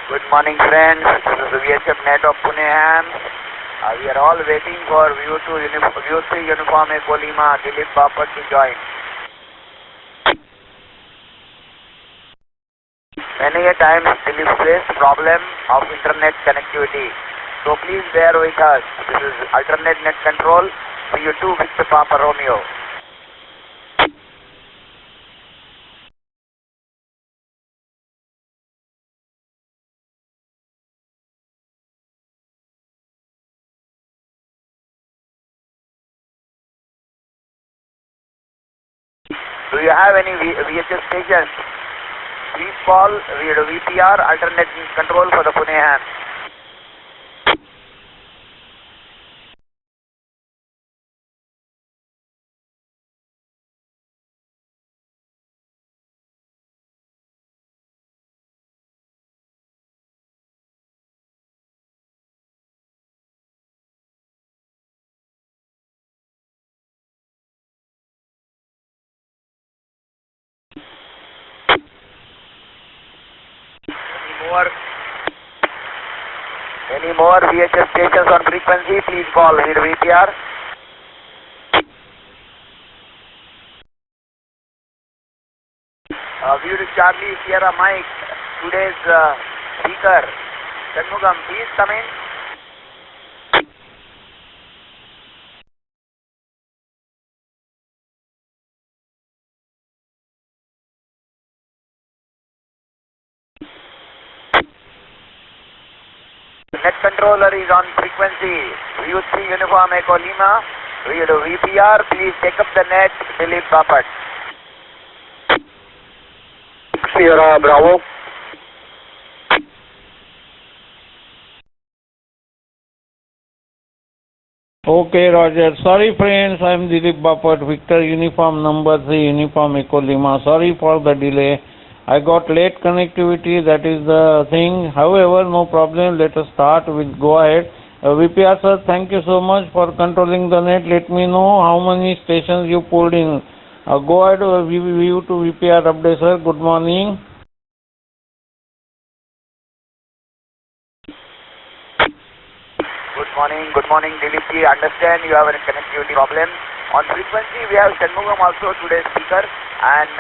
Good morning, friends. This is the VHF Net of Pune Ham. We are all waiting for VU3 Uniform Echo Lima, Dilip Bapat to join. Many a times Dilip faced problem of internet connectivity. So please bear with us. This is alternate net control, VU2 Victor Papa Romeo. Do you have any VHF stations? Please call VPR alternate control for the Pune Ham. Any more VHF stations on frequency, please call VPR. View to Charlie Sierra Mike, today's speaker, Shanmugam, please come in. Net controller is on frequency, VU3 Uniform Echo Lima, VPR, please take up the net, Dilip Bapat. Sierra Bravo. Okay, Roger. Sorry, friends. I am Dilip Bapat, Victor Uniform number 3, Uniform Echo Lima. Sorry for the delay. I got late connectivity, that is the thing. However, no problem. Let us start. We'll go ahead. VPR sir, thank you so much for controlling the net. Let me know how many stations you pulled in. Go ahead, view to VPR update, sir. Good morning. Good morning, Dilip ji. Understand you have a connectivity problem. On frequency, we have Shanmugam also today's speaker, and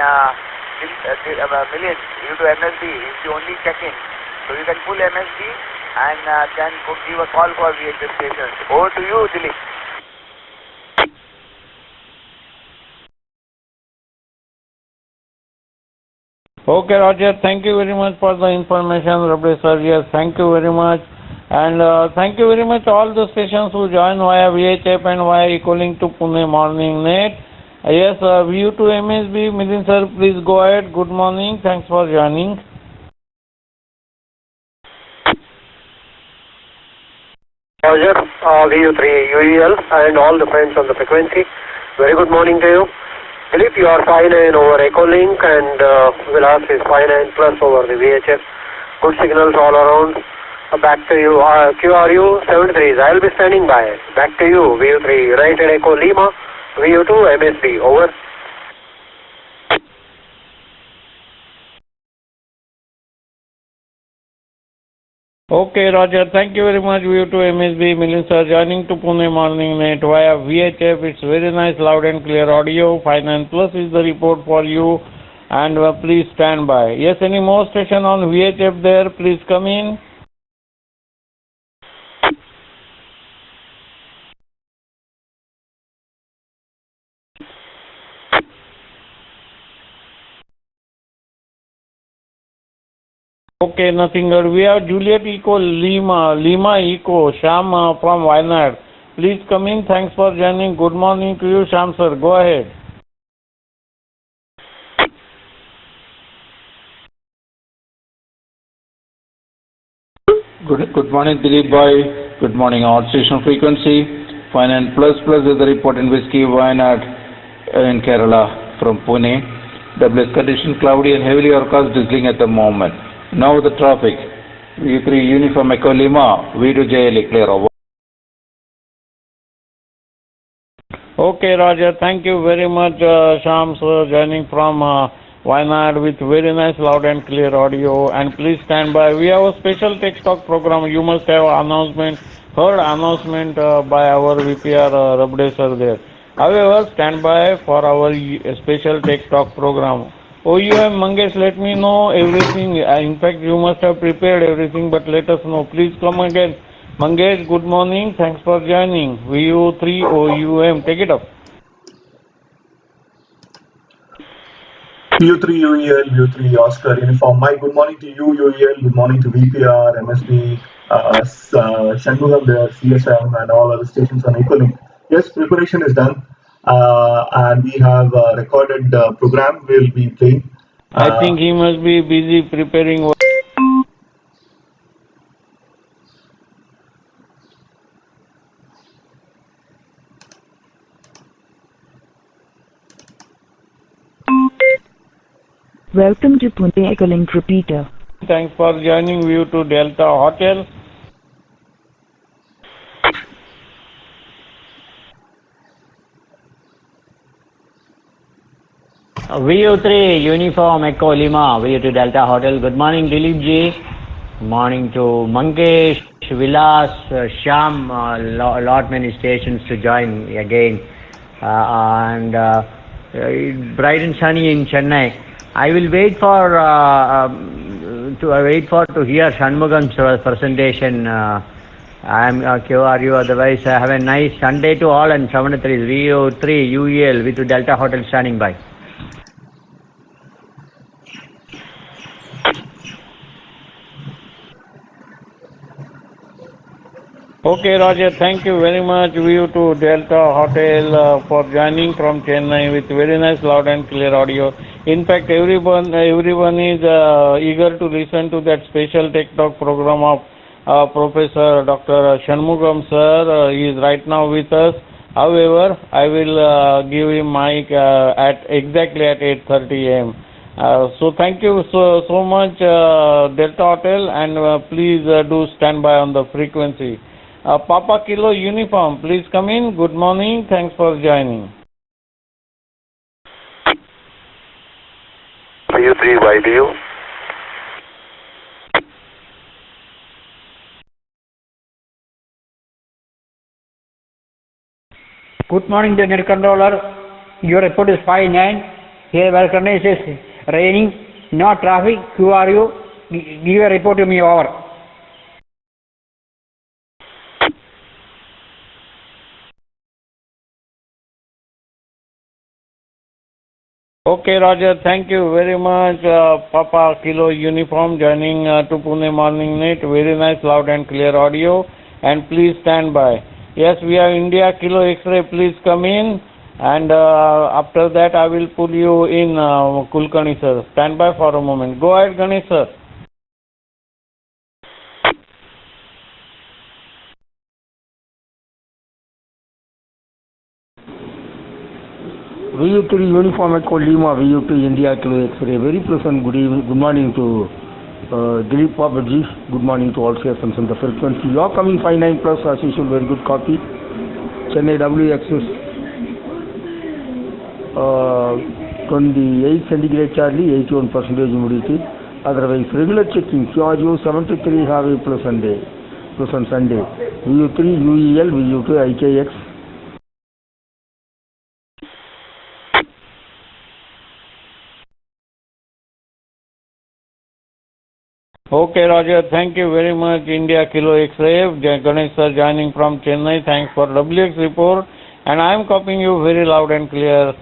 Milind, due to MSD, is the only check-in. So you can pull MSD and then give a call for VHF stations. Over to you, Dilip. Okay, Roger. Thank you very much for the information, Rabbi sir. Yes, thank you very much. And thank you very much all the stations who join via VHF and via equaling to Pune Morning Net. Yes, VU2 MSB, Milind sir, please go ahead. Good morning. Thanks for joining. Roger, VU3 UEL and all the friends on the frequency. Very good morning to you. Dilip, you are 5-9 over Echolink and Vilas is 5-9 plus over the VHF. Good signals all around. Back to you, QRU 73s. I will be standing by. Back to you, VU3 United Echo Lima, VU2 MSB. Over. Okay, Roger. Thank you very much, VU2 MSB. Milind sir joining to Pune Morning Net via VHF. It's very nice, loud and clear audio. 5-9 plus is the report for you. And please stand by. Yes, any more station on VHF there? Please come in. Okay, nothing. We have Juliet Eco Lima Eco, Sham from Wayanad. Please come in. Thanks for joining. Good morning to you, Sham sir. Go ahead. Good morning, Dilip boy. Good morning, all station frequency. 5-9 plus is the report in Whiskey Wayanad in Kerala from Pune. WS condition cloudy and heavily overcast, drizzling at the moment. Now the traffic. V3 Uniform Echo Lima, V2 JLE clear over. Okay, Roger. Thank you very much, Sham sir, joining from Wayanad with very nice loud and clear audio. And please stand by. We have a special tech talk program. You must have heard announcement by our VPR Rabde sir there. However, stand by for our special tech talk program. OUM Mangesh, let me know everything. In fact, you must have prepared everything, but let us know. Please come again. Mangesh, good morning. Thanks for joining. VU3 OUM, take it up. VU3 UEL, VU3 Oscar Uniform. My good morning to you, UEL. Good morning to VPR, MSB, Shanmugam there, CSM, and all other stations on Ecolink. Yes, preparation is done, and we have a recorded program we'll be playing. I think he must be busy preparing. Welcome to Pune Ecolink Repeater. Thanks for joining VU2 Delta Hotel. VU3 Uniform Echo Lima, VU2 Delta Hotel. Good morning, Dilip ji. Good morning to Mangesh, Vilas, Shyam, lot many stations to join again. Bright and sunny in Chennai. I will wait for to hear Shanmugam's presentation. I am QRU. Otherwise, have a nice Sunday to all. And 73 VU3 UEL VU2 Delta Hotel standing by. Okay, Roger, thank you very much, VU2 Delta Hotel, for joining from Chennai with very nice loud and clear audio. In fact, everyone is eager to listen to that special tech talk program of Professor Dr. Shanmugam sir. He is right now with us. However, I will give him mic exactly at 8:30 a.m. So thank you so much, Delta Hotel, and please do stand by on the frequency. Papa Kilo Uniform, please come in. Good morning. Thanks for joining. VU3 YBU. Good morning, the net controller. Your report is 5-9. Here, welcome. It is raining, no traffic. Who are you? Give a report to me. Over. Okay, Roger, thank you very much, Papa Kilo Uniform, joining to Pune Morning Net. Very nice, loud and clear audio. And please stand by. Yes, we have India Kilo X-ray. Please come in. And after that, I will pull you in, Kulkarni sir. Stand by for a moment. Go ahead, Ganesh sir. VU3 Uniform Echo Lima, VU2 India Kilo X-ray. Very pleasant good morning to Dilip Babaji. Good morning to all stations on the frequency. You are coming 59 plus as usual. Very good copy. Chennai WXS 28 centigrade Charlie, 81% humidity. Otherwise, regular checking. QRU 73 have a plus Sunday. Plus on Sunday. VU3 UEL, VU2 IKX. Okay, Roger. Thank you very much, India Kilo X-ray. Ganesh sir joining from Chennai. Thanks for WX report. And I am copying you very loud and clear.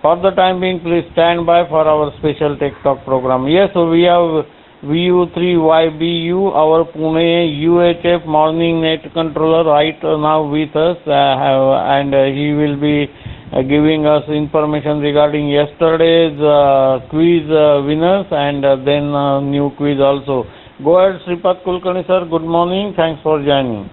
For the time being, please stand by for our special tech talk program. Yes, so we have VU3YBU, our Pune UHF morning net controller right now with us. And he will be giving us information regarding yesterday's quiz winners and then new quiz also. Go ahead, Sripat Kulkarni sir. Good morning. Thanks for joining.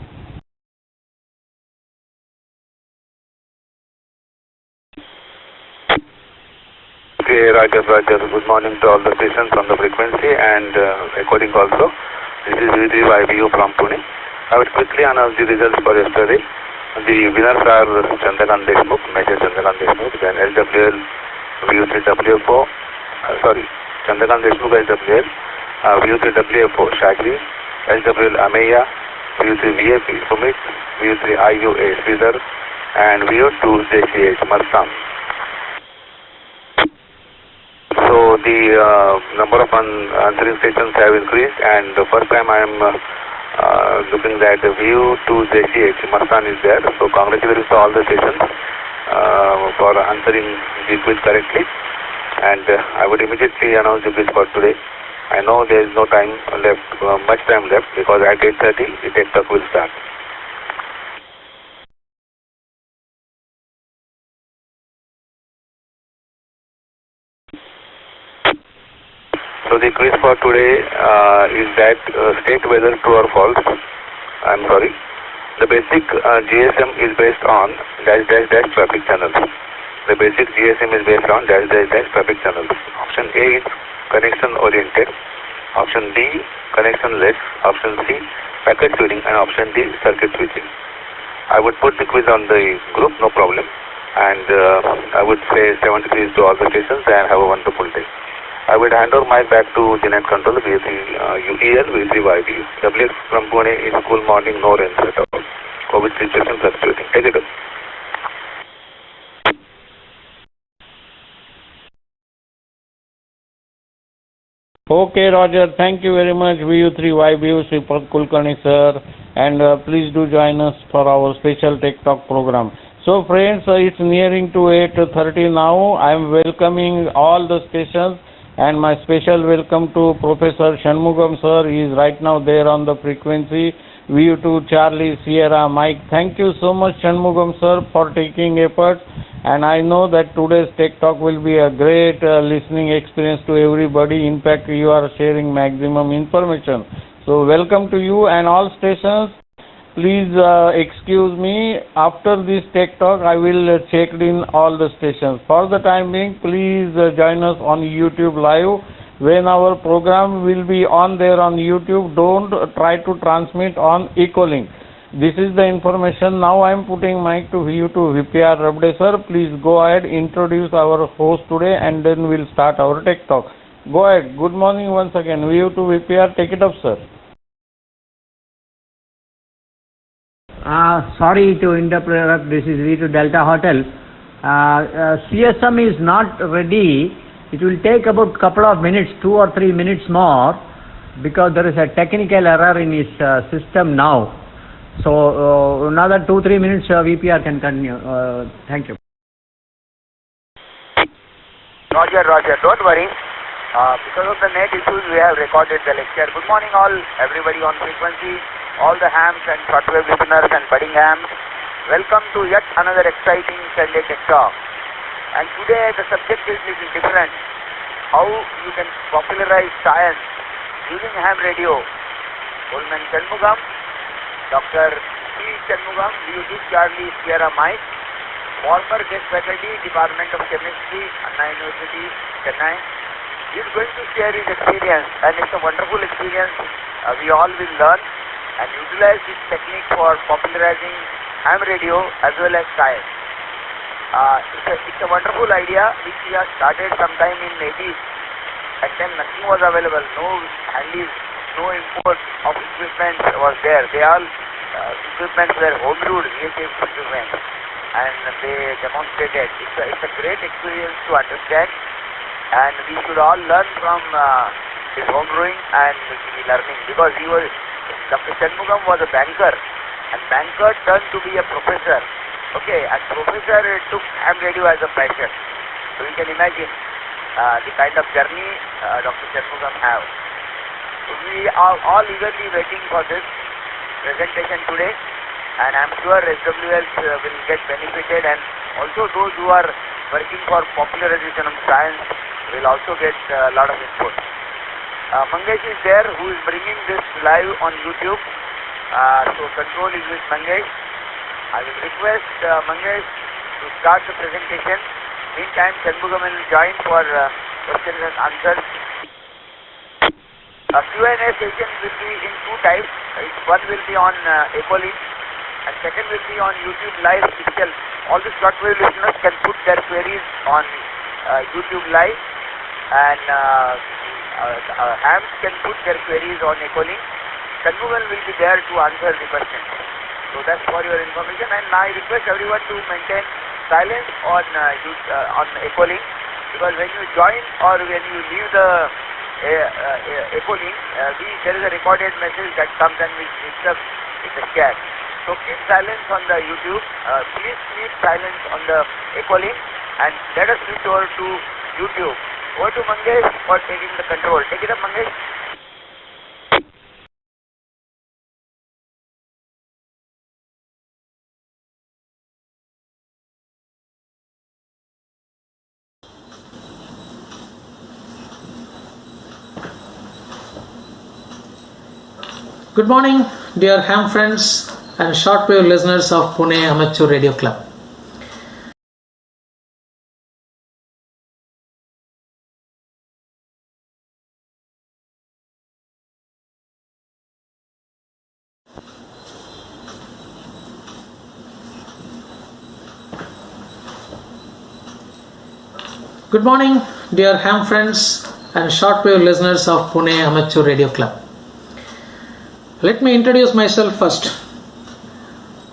Okay, Roger. Good morning to all the stations on the frequency and recording also. This is VU3YBU from Pune. I will quickly announce the results for yesterday. The winners are Chandrakant Deshmukh, Major Chandrakant Deshmukh, then LWL VU3 WFO, Chandrakant Deshmukh SWL, VU3 WFO Shagri, SWL Ameya, VU3 VAP Sumit, VU3 IUA Sridhar, and VU2 JCH Marsam. So the number of answering stations have increased, and the first time I am looking that the VU2 JCH Marsam is there. So congratulations to all the stations for answering the quiz correctly, and I would immediately announce the quiz for today. I know there is no time left, much time left, because at 8:30 the tech talk will start. So the quiz for today is that state whether true or false. I'm sorry. The basic GSM is based on dash dash dash traffic channels. The basic GSM is based on dash dash dash traffic channels. Option A is connection oriented. Option B, connection less. Option C, packet switching, and option D, circuit switching. I would put the quiz on the group, no problem. And I would say 73 to all the stations, and have a wonderful day. I would hand over my back to the net control, V3 UEL, V3 YB. WX from Pune in school morning, no rains at all. COVID situation fluctuating. Take it up. Okay, Roger. Thank you very much, VU3YBU Sripad Kulkarni sir, and please do join us for our special Tech Talk program. So, friends, it's nearing to 8:30 now. I am welcoming all the stations, and my special welcome to Professor Shanmugam sir. He is right now there on the frequency. VU2 Charlie Sierra Mike. Thank you so much, Shanmugam sir, for taking efforts. And I know that today's Tech Talk will be a great listening experience to everybody. In fact, you are sharing maximum information. So welcome to you and all stations. Please excuse me. After this Tech Talk, I will check in all the stations. For the time being, please join us on YouTube Live. When our program will be on there on YouTube, don't try to transmit on Ecolink. This is the information. Now I am putting mic to VU2 VPR Rabde sir. Please go ahead, introduce our host today, and then we'll start our Tech Talk. Go ahead. Good morning once again. VU2 VPR, take it up, sir. Sorry to interrupt. This is V2 Delta Hotel. CSM is not ready. It will take about couple of minutes, 2 or 3 minutes more, because there is a technical error in his system now. So another 2-3 minutes, VPR can continue. Thank you. Roger, don't worry. Because of the net issues, we have recorded the lecture. Good morning all, everybody on frequency, all the hams and shortwave listeners and budding hams. Welcome to yet another exciting Sunday Tech Talk. And today the subject is little different. How you can popularize science using ham radio. Coleman Shanmugam, Dr. C. Shanmugam, VU2 Charlie Sierra Mike, former guest faculty, Department of Chemistry, Anna University, Chennai. He is going to share his experience, and it's a wonderful experience. We all will learn and utilize this technique for popularizing ham radio as well as science. It's a wonderful idea which we have started sometime in 80s. At then nothing was available, no handies, no import of equipment was there. They all equipment were homebrewed VHF equipment, and they demonstrated. It's a great experience to understand, and we should all learn from his homebrewing and learning, because Dr. Shanmugam was a banker, and banker turned to be a professor. Okay, and professor took ham radio as a passion. So you can imagine the kind of journey Dr. Shanmugam have. We are all eagerly waiting for this presentation today, and I am sure SWLs will get benefited, and also those who are working for popularization of science will also get a lot of input. Mangesh is there, who is bringing this live on YouTube. So control is with Mangesh. I will request Mangesh to start the presentation. Meantime, Shanmugam will join for questions and answers. Q&A session will be in 2 types. One will be on Ecolink, and second will be on YouTube Live itself. All the shortwave listeners can put their queries on YouTube Live, and hams can put their queries on Ecolink. Shanmugam will be there to answer the questions. So that's for your information, and I request everyone to maintain silence on Ecolink, because when you join or when you leave the Ecolink, there is a recorded message that comes and which disturbs the chat. So keep silence on the YouTube, please keep silence on the Ecolink, and let us switch over to YouTube. Over to Mangesh for taking the control. Take it up, Mangesh. Good morning, dear ham friends and shortwave listeners of Pune Amateur Radio Club. Good morning, dear ham friends and shortwave listeners of Pune Amateur Radio Club. Let me introduce myself first.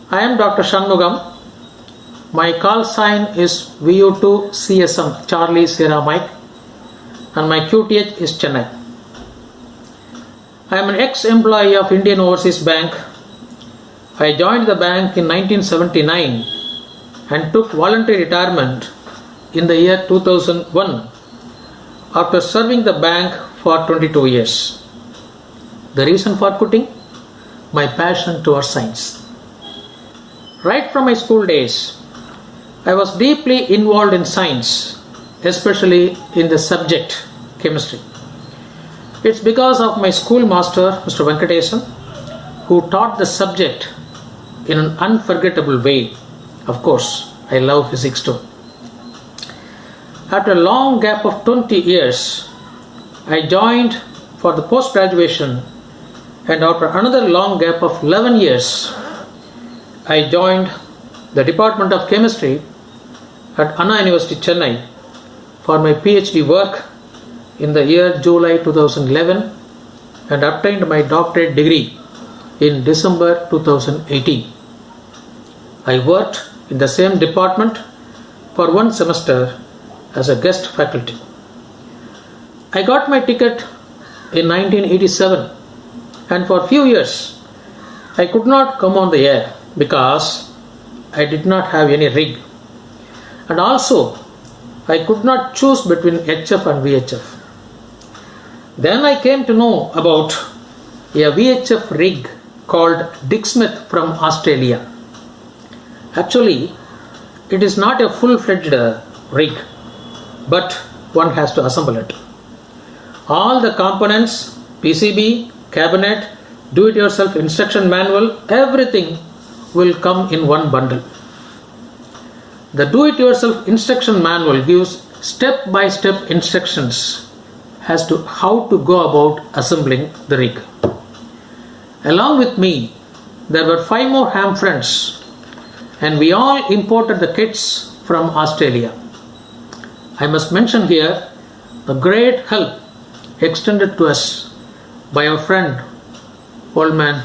I am Dr. Shanmugam. My call sign is VU2CSM, Charlie Sierra Mike, and my QTH is Chennai. I am an ex-employee of Indian Overseas Bank. I joined the bank in 1979 and took voluntary retirement in the year 2001 after serving the bank for 22 years. The reason for quitting? My passion towards science. Right from my school days, I was deeply involved in science, especially in the subject chemistry. It's because of my school master, Mr. Venkatesan, who taught the subject in an unforgettable way. Of course, I love physics too. After a long gap of 20 years, I joined for the post-graduation, and after another long gap of 11 years, I joined the Department of Chemistry at Anna University, Chennai for my PhD work in the year July 2011 and obtained my doctorate degree in December 2018. I worked in the same department for one semester as a guest faculty. I got my ticket in 1987, and for a few years I could not come on the air because I did not have any rig, and also I could not choose between HF and VHF. Then I came to know about a VHF rig called Dick Smith from Australia. Actually, it is not a full-fledged rig, but one has to assemble it. All the components, PCB, cabinet, do-it-yourself instruction manual, everything will come in one bundle. The do-it-yourself instruction manual gives step-by-step instructions as to how to go about assembling the rig. Along with me, there were 5 more ham friends, and we all imported the kits from Australia. I must mention here the great help extended to us by our friend, old man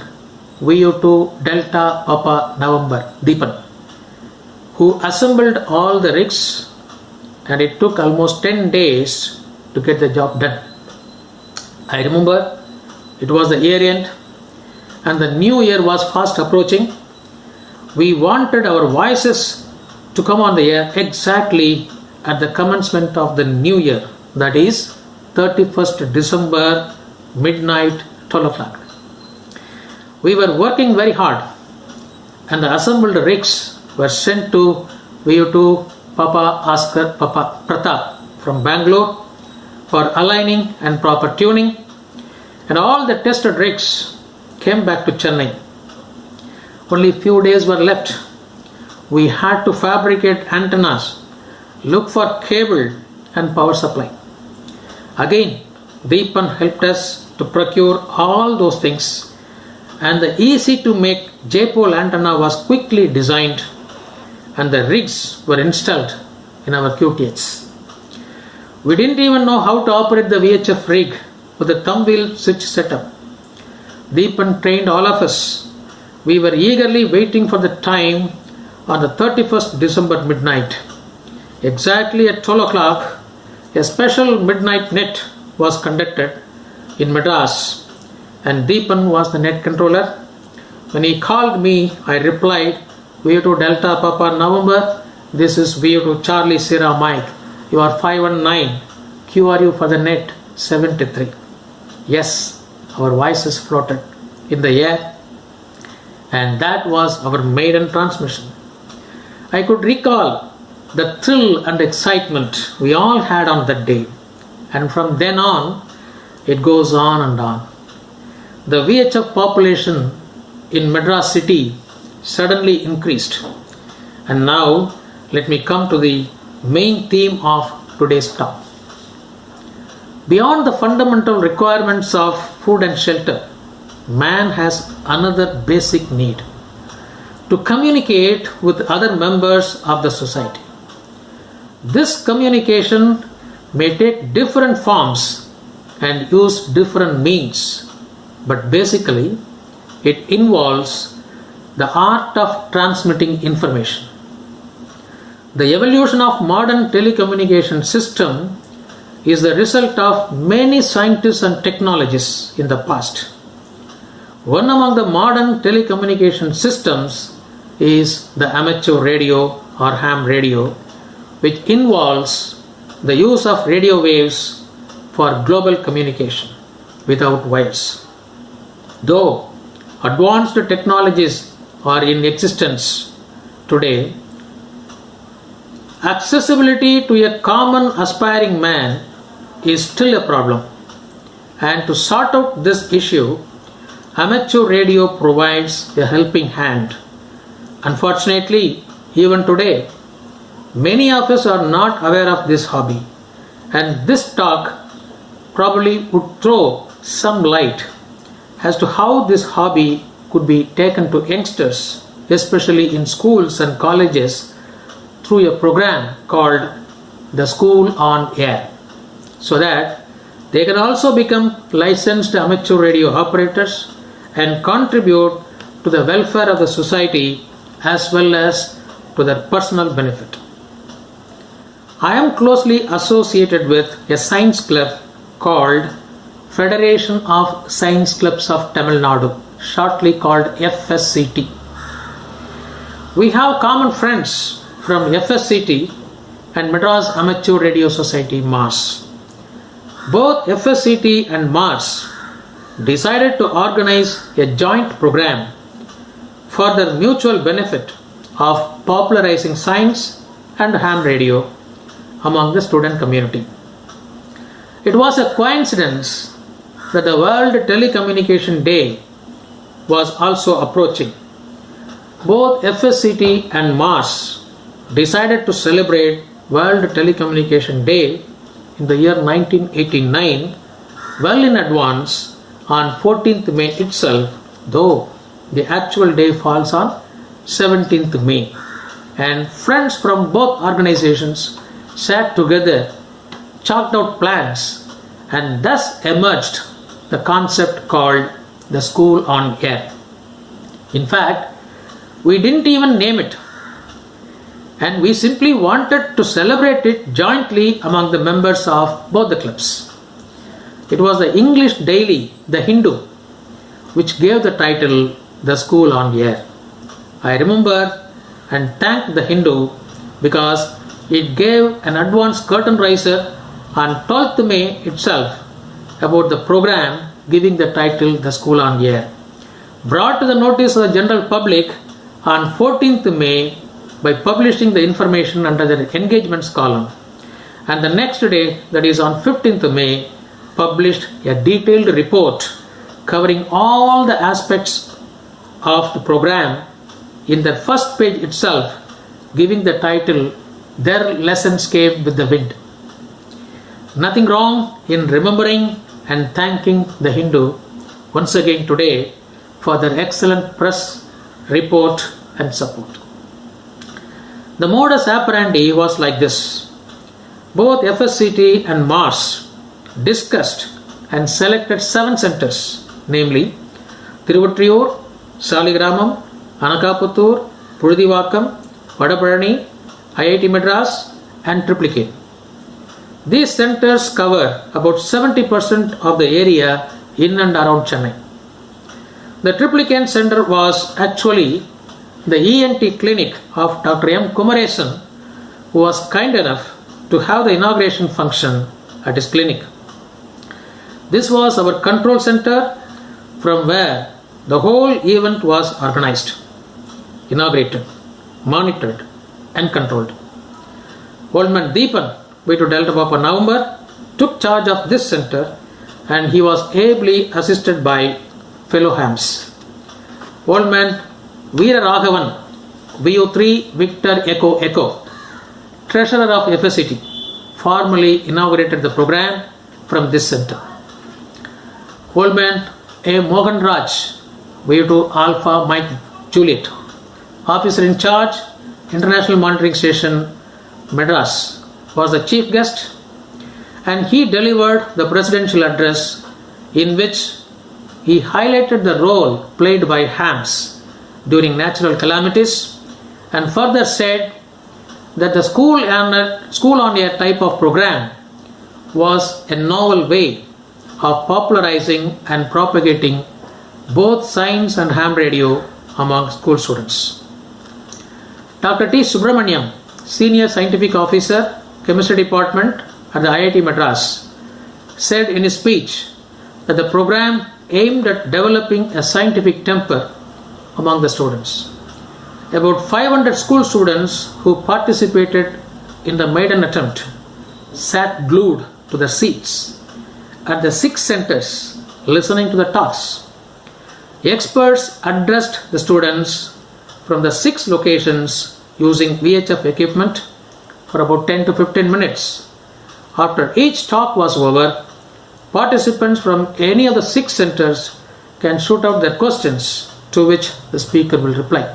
VU2 Delta Papa November Deepan, who assembled all the rigs, and it took almost 10 days to get the job done. I remember it was the year end and the new year was fast approaching. We wanted our voices to come on the air exactly at the commencement of the new year, that is 31st December, midnight, 12 o'clock. We were working very hard, and the assembled rigs were sent to VU2 Papa Oscar Papa Pratap from Bangalore for aligning and proper tuning, and all the tested rigs came back to Chennai. Only few days were left. We had to fabricate antennas, look for cable and power supply. Again, Deepan helped us to procure all those things, and the easy to make J-pole antenna was quickly designed, and the rigs were installed in our QTHs. We didn't even know how to operate the VHF rig with a thumb wheel switch setup. Deepan trained all of us. We were eagerly waiting for the time on the 31st December midnight. Exactly at 12 o'clock, a special midnight net was conducted in Madras, and Deepan was the net controller. When he called me, I replied, VU2 Delta Papa November, this is VU2 Charlie Sierra Mike. You are 519. QRU for the net 73. Yes, our voices floated in the air, and that was our maiden transmission. I could recall the thrill and excitement we all had on that day, and from then on, it goes on and on. The VHF population in Madras city suddenly increased, and now let me come to the main theme of today's talk. Beyond the fundamental requirements of food and shelter, man has another basic need: to communicate with other members of the society. This communication may take different forms and use different means, but basically it involves the art of transmitting information. The evolution of modern telecommunication system is the result of many scientists and technologists in the past. One among the modern telecommunication systems is the amateur radio or ham radio, which involves the use of radio waves for global communication without wires. Though advanced technologies are in existence today, accessibility to a common aspiring man is still a problem, and to sort out this issue, amateur radio provides a helping hand. Unfortunately, even today, many of us are not aware of this hobby, and this talk probably would throw some light as to how this hobby could be taken to youngsters, especially in schools and colleges, through a program called the School on Air, so that they can also become licensed amateur radio operators and contribute to the welfare of the society as well as to their personal benefit. I am closely associated with a science club called Federation of Science Clubs of Tamil Nadu, shortly called FSCT. We have common friends from FSCT and Madras Amateur Radio Society, MARS. Both FSCT and MARS decided to organize a joint program for the mutual benefit of popularizing science and ham radio among the student community. It was a coincidence that the World Telecommunication Day was also approaching. Both FSCT and MARS decided to celebrate World Telecommunication Day in the year 1989 well in advance on 14th May itself, though the actual day falls on 17th May. And friends from both organizations sat together, chalked out plans, and thus emerged the concept called the School on Air. In fact, we didn't even name it, and we simply wanted to celebrate it jointly among the members of both the clubs. It was the English daily, The Hindu, which gave the title The School on Air. I remember and thanked The Hindu because it gave an advance curtain raiser on 12th May itself about the program giving the title The School on Air, brought to the notice of the general public on 14th May by publishing the information under the engagements column, and the next day, that is on 15th May, published a detailed report covering all the aspects of the program in the first page itself, giving the title Their Lessons Came with the Wind. Nothing wrong in remembering and thanking the Hindu once again today for their excellent press report and support. The modus operandi was like this. both FSCT and MARS discussed and selected 7 centers, namely Tiruvattriyur, Saligramam, Anakaputtur, Pudivakam, Vadapalani, IIT Madras and Triplicate. These centers cover about 70% of the area in and around Chennai. The Triplicate Center was actually the ENT clinic of Dr. M. Kumaresan, who was kind enough to have the inauguration function at his clinic. This was our control center from where the whole event was organized, inaugurated, monitored and controlled. Old man Deepan, V2 Delta Papa November, took charge of this center and he was ably assisted by fellow hams. Old man Veera Raghavan, VU3 Victor Echo Echo, treasurer of FSCT, formally inaugurated the program from this center. Old man A. Mohan Raj, VU2 Alpha Mike Juliet, officer in charge, International Monitoring Station, Madras, was the chief guest, and he delivered the presidential address in which he highlighted the role played by hams during natural calamities and further said that the school on air type of program was a novel way of popularizing and propagating both science and ham radio among school students. Dr. T. Subramaniam, Senior Scientific Officer, Chemistry Department at the IIT Madras, said in his speech that the program aimed at developing a scientific temper among the students. About 500 school students who participated in the maiden attempt sat glued to their seats at the 6 centers listening to the talks. Experts addressed the students from the 6 locations using VHF equipment for about 10 to 15 minutes. After each talk was over, participants from any of the 6 centers can shoot out their questions to which the speaker will reply.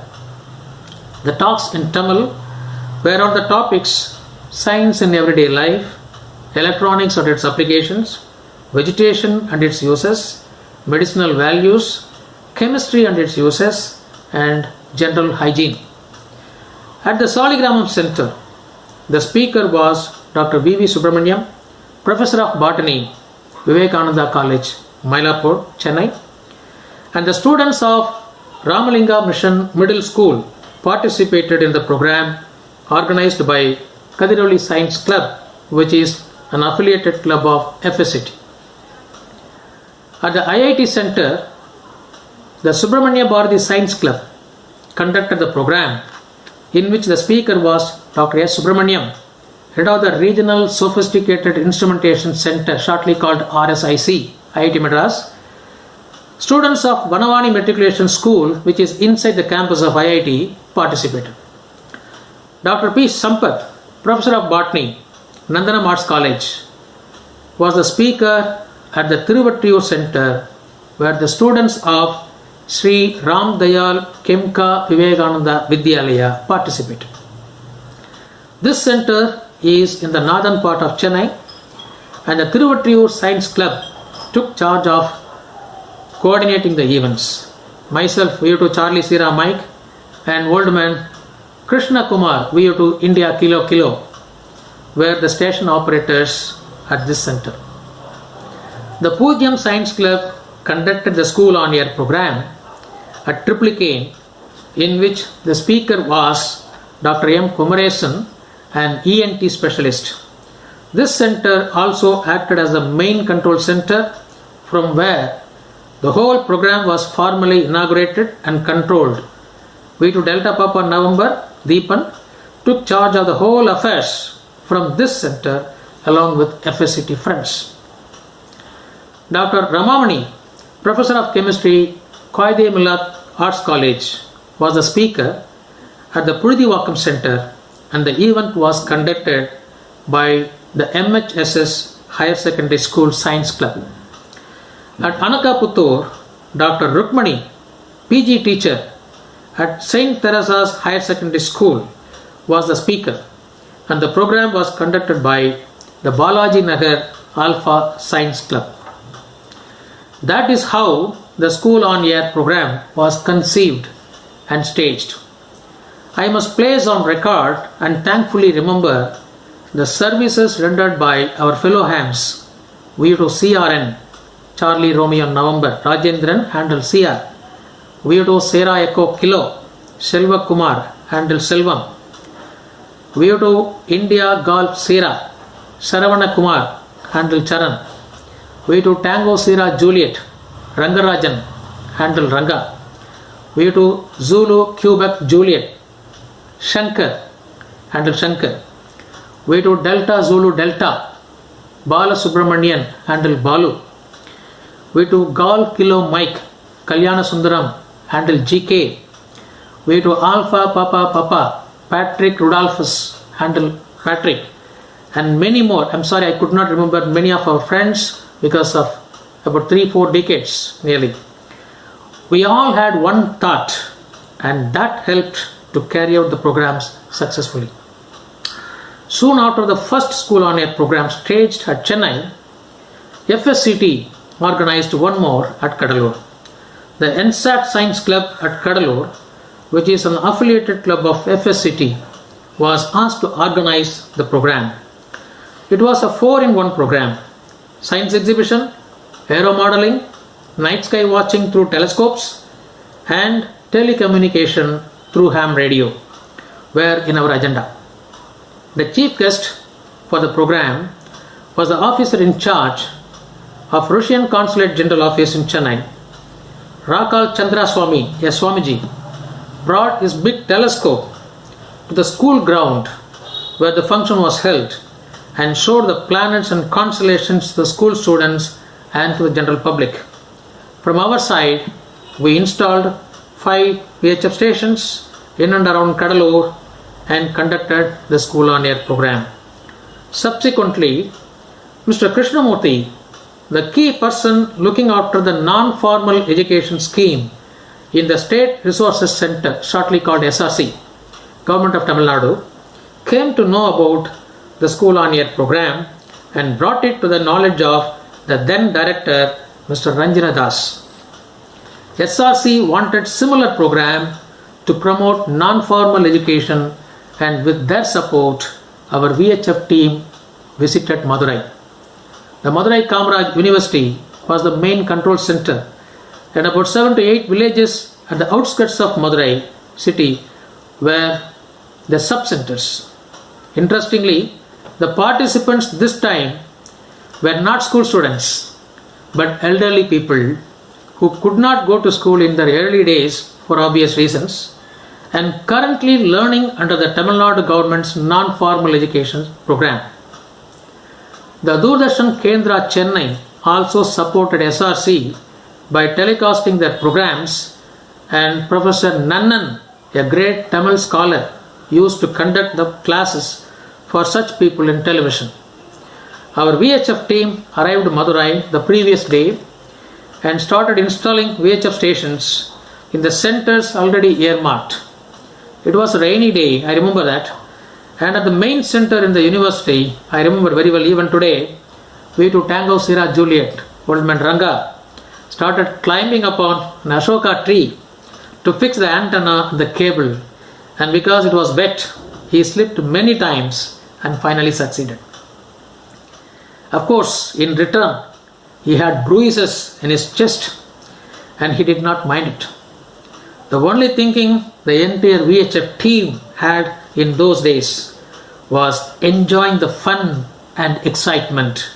The talks in Tamil were on the topics science in everyday life, electronics and its applications, vegetation and its uses, medicinal values, chemistry and its uses, and general hygiene. At the Saligramam Center, the speaker was Dr. V.V. Subramaniam, Professor of Botany, Vivekananda College, Mylapore, Chennai, and the students of Ramalinga Mission Middle School participated in the program organized by Kadiroli Science Club, which is an affiliated club of FSCT. At the IIT Center, the Subramania Bharati Science Club conducted the program in which the speaker was Dr. S. Subramaniam, head of the Regional Sophisticated Instrumentation Center, shortly called RSIC, IIT Madras. Students of Vanavani Matriculation School, which is inside the campus of IIT, participated. Dr. P. Sampath, Professor of Botany, Nandanam Arts College, was the speaker at the Tiruvattriyur Center, where the students of Sri Ram Dayal Kemka Vivekananda Vidyalaya participated. This center is in the northern part of Chennai, and the Tiruvattriyur Science Club took charge of coordinating the events. Myself, VU2 Charlie Sierra Mike, and old man Krishna Kumar, VU2 India Kilo Kilo, were the station operators at this center. The Pujyam Science Club conducted the school on air program at Triplicane, in which the speaker was Dr. M. Kumaresan, an ENT specialist. This center also acted as the main control center from where the whole program was formally inaugurated and controlled. V2 Delta Papa November, Deepan, took charge of the whole affairs from this center along with FSCT friends. Dr. Ramamani, Professor of Chemistry, Qaide Millat Arts College, was the speaker at the Pudivakam Center, and the event was conducted by the MHSS Higher Secondary School Science Club. At Anakaputtur, Dr. Rukmani, PG teacher at St. Teresa's Higher Secondary School, was the speaker. and the program was conducted by the Balaji Nagar Alpha Science Club. That is how the School on Air program was conceived and staged. I must place on record and thankfully remember the services rendered by our fellow hams. VO2 CRN, Charlie Romeo November, Rajendran, handle CR. VO2 Sierra Echo Kilo, Selva Kumar, handle Selvam. VO2 India Golf Sierra, Saravana Kumar, handle Charan. VO2 Tango Sierra Juliet, Rangarajan, handle Ranga. VO2 Zulu Quebec Juliet, Shankar, handle Shankar. VO2 Delta Zulu Delta, Bala Subramanian, handle Balu. VO2 Golf Kilo Mike, Kalyana Sundaram, handle GK. VO2 Alpha Papa Papa, Patrick Rudolphus, handle Patrick. And many more. I'm sorry, I could not remember many of our friends because of about 3-4 decades nearly. We all had one thought, and that helped to carry out the programs successfully. Soon after the first School on Air program staged at Chennai, FSCT organized one more at Kadalur. The NSAT Science Club at Kadalur, which is an affiliated club of FSCT, was asked to organize the program. It was a 4-in-1 program: science exhibition, aero modeling, night sky watching through telescopes, and telecommunication through ham radio were in our agenda. The chief guest for the program was the officer in charge of Russian Consulate General Office in Chennai. Rakal Chandraswamy, a Swamiji, brought his big telescope to the school ground where the function was held and showed the planets and constellations to the school students and to the general public. From our side, we installed 5 VHF stations in and around Kadalur and conducted the School on Air program. Subsequently, Mr. Krishnamurthy, the key person looking after the non-formal education scheme in the State Resources Center, shortly called SRC, Government of Tamil Nadu, came to know about the School on Air program and brought it to the knowledge of the then director, Mr. Ranjana Das. SRC wanted similar program to promote non-formal education, and with their support, our VHF team visited Madurai. The Madurai Kamaraj University was the main control center, and about 7 to 8 villages at the outskirts of Madurai city were the sub-centers. Interestingly, the participants this time were not school students, but elderly people who could not go to school in their early days for obvious reasons, and currently learning under the Tamil Nadu government's non-formal education program. The Doordarshan Kendra Chennai also supported SRC by telecasting their programs, and Professor Nannan, a great Tamil scholar, used to conduct the classes for such people in television. Our VHF team arrived in Madurai the previous day and started installing VHF stations in the centers already earmarked. It was a rainy day, I remember that, and at the main center in the university, I remember very well even today, VO2 Tango Sierra Juliet, Old Man Ranga, started climbing upon an Ashoka tree to fix the antenna and the cable, and because it was wet, he slipped many times and finally succeeded. Of course, in return, he had bruises in his chest and he did not mind it. The only thinking the entire VHF team had in those days was enjoying the fun and excitement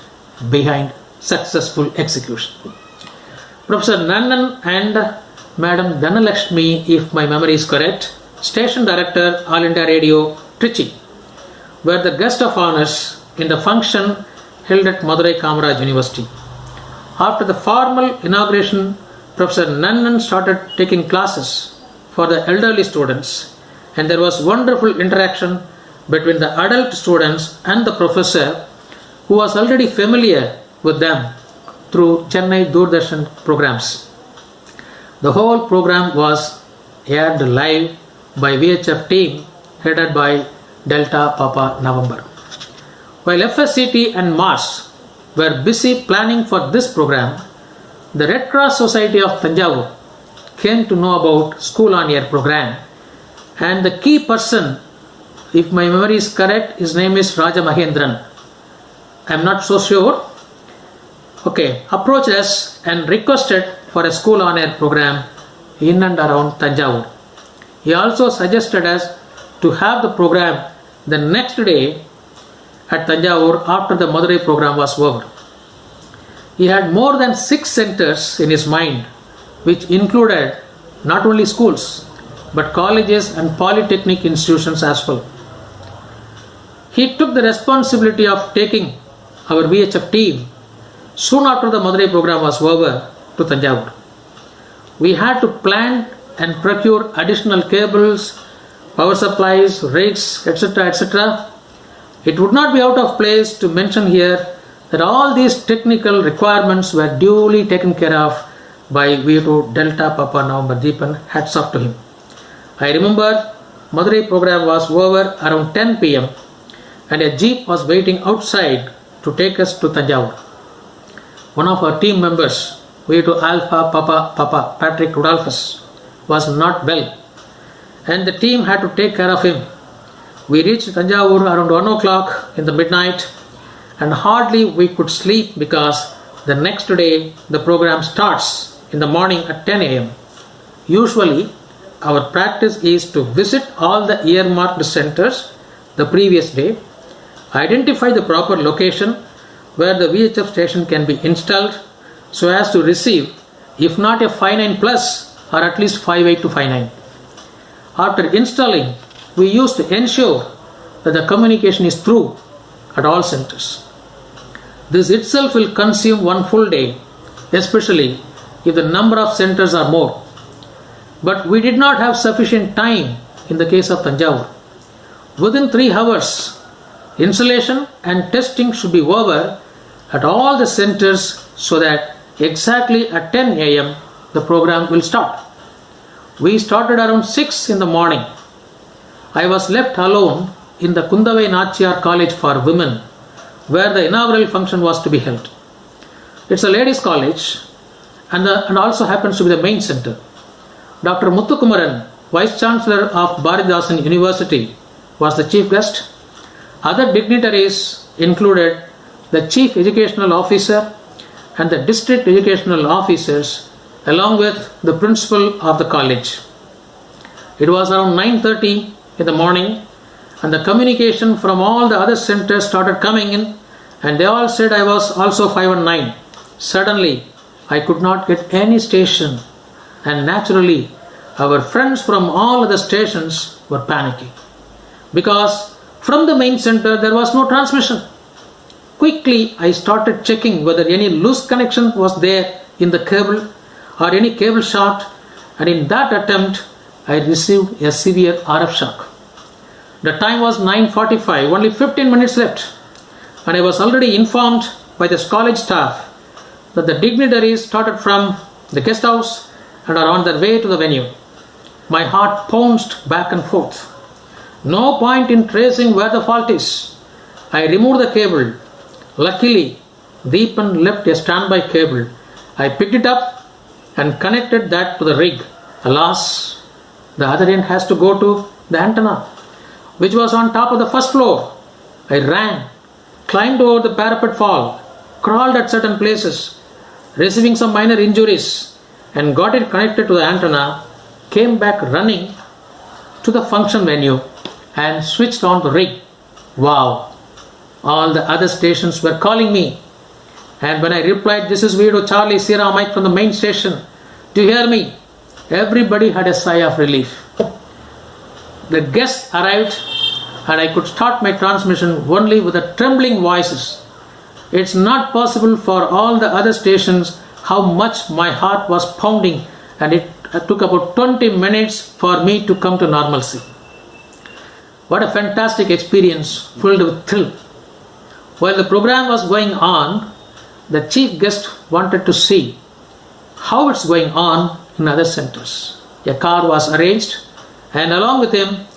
behind successful execution. Professor Nannan and Madam Dhanalakshmi, if my memory is correct, Station Director, All India Radio, Trichy, were the guest of honors in the function held at Madurai Kamaraj University. After the formal inauguration, Professor Nannan started taking classes for the elderly students, and there was wonderful interaction between the adult students and the professor, who was already familiar with them through Chennai Doordarshan programs. The whole program was aired live by VHF team headed by Delta Papa November. While FSCT and Mars were busy planning for this program, the Red Cross Society of Tanjavur came to know about School on Air program, and the key person, if my memory is correct, his name is Raja Mahendran. I am not so sure. Okay, approached us and requested for a School on Air program in and around Tanjavur. He also suggested us to have the program the next day at Tanjavur after the Madurai program was over. He had more than 6 centers in his mind, which included not only schools but colleges and polytechnic institutions as well. He took the responsibility of taking our VHF team soon after the Madurai program was over to Tanjavur. We had to plan and procure additional cables, power supplies, rigs, etc., etc. It would not be out of place to mention here that all these technical requirements were duly taken care of by VO2 Delta Papa November Deepan. Hats off to him. I remember Madurai program was over around 10 p.m. and a jeep was waiting outside to take us to Tanjavur. One of our team members, VO2 Alpha Papa Patrick Rudolphus, was not well, and the team had to take care of him. We reached Tanjavur around 1 o'clock in the midnight, and hardly we could sleep because the next day the program starts in the morning at 10 a.m. Usually, our practice is to visit all the earmarked centers the previous day, identify the proper location where the VHF station can be installed so as to receive, if not a 59 plus, or at least 58 to 59. After installing, we used to ensure that the communication is through at all centers. This itself will consume one full day, especially if the number of centers are more. But we did not have sufficient time in the case of Tanjavur. Within 3 hours, installation and testing should be over at all the centers so that exactly at 10 a.m. the program will start. We started around 6 in the morning. I was left alone in the Kundavai Nachiyar College for Women, where the inaugural function was to be held. It's a ladies' college and also happens to be the main center. Dr. Muthukumaran, Vice Chancellor of Bharathidasan University, was the chief guest. Other dignitaries included the Chief Educational Officer and the District Educational Officers, along with the principal of the college. It was around 9:30 in the morning, and the communication from all the other centers started coming in, and they all said I was also 519. Suddenly, I could not get any station, and naturally, our friends from all other stations were panicking, because from the main center there was no transmission. Quickly, I started checking whether any loose connection was there in the cable or any cable short, and in that attempt, I received a severe RF shock. The time was 9:45, only 15 minutes left, and I was already informed by the college staff that the dignitaries started from the guest house and are on their way to the venue. My heart pounced back and forth. No point in tracing where the fault is. I removed the cable. Luckily, Deepan left a standby cable. I picked it up and connected that to the rig. Alas, the other end has to go to the antenna, which was on top of the first floor. I ran, climbed over the parapet fall, crawled at certain places, receiving some minor injuries, and got it connected to the antenna, came back running to the function venue and switched on the rig. Wow! All the other stations were calling me, and when I replied, "This is Vido Charlie Sierra Mike from the main station, do you hear me?" everybody had a sigh of relief. The guests arrived, and I could start my transmission only with the trembling voices. It's not possible for all the other stations how much my heart was pounding, and it took about 20 minutes for me to come to normalcy. What a fantastic experience filled with thrill. While the program was going on, the chief guest wanted to see how it's going on in other centers. A car was arranged, and along with him,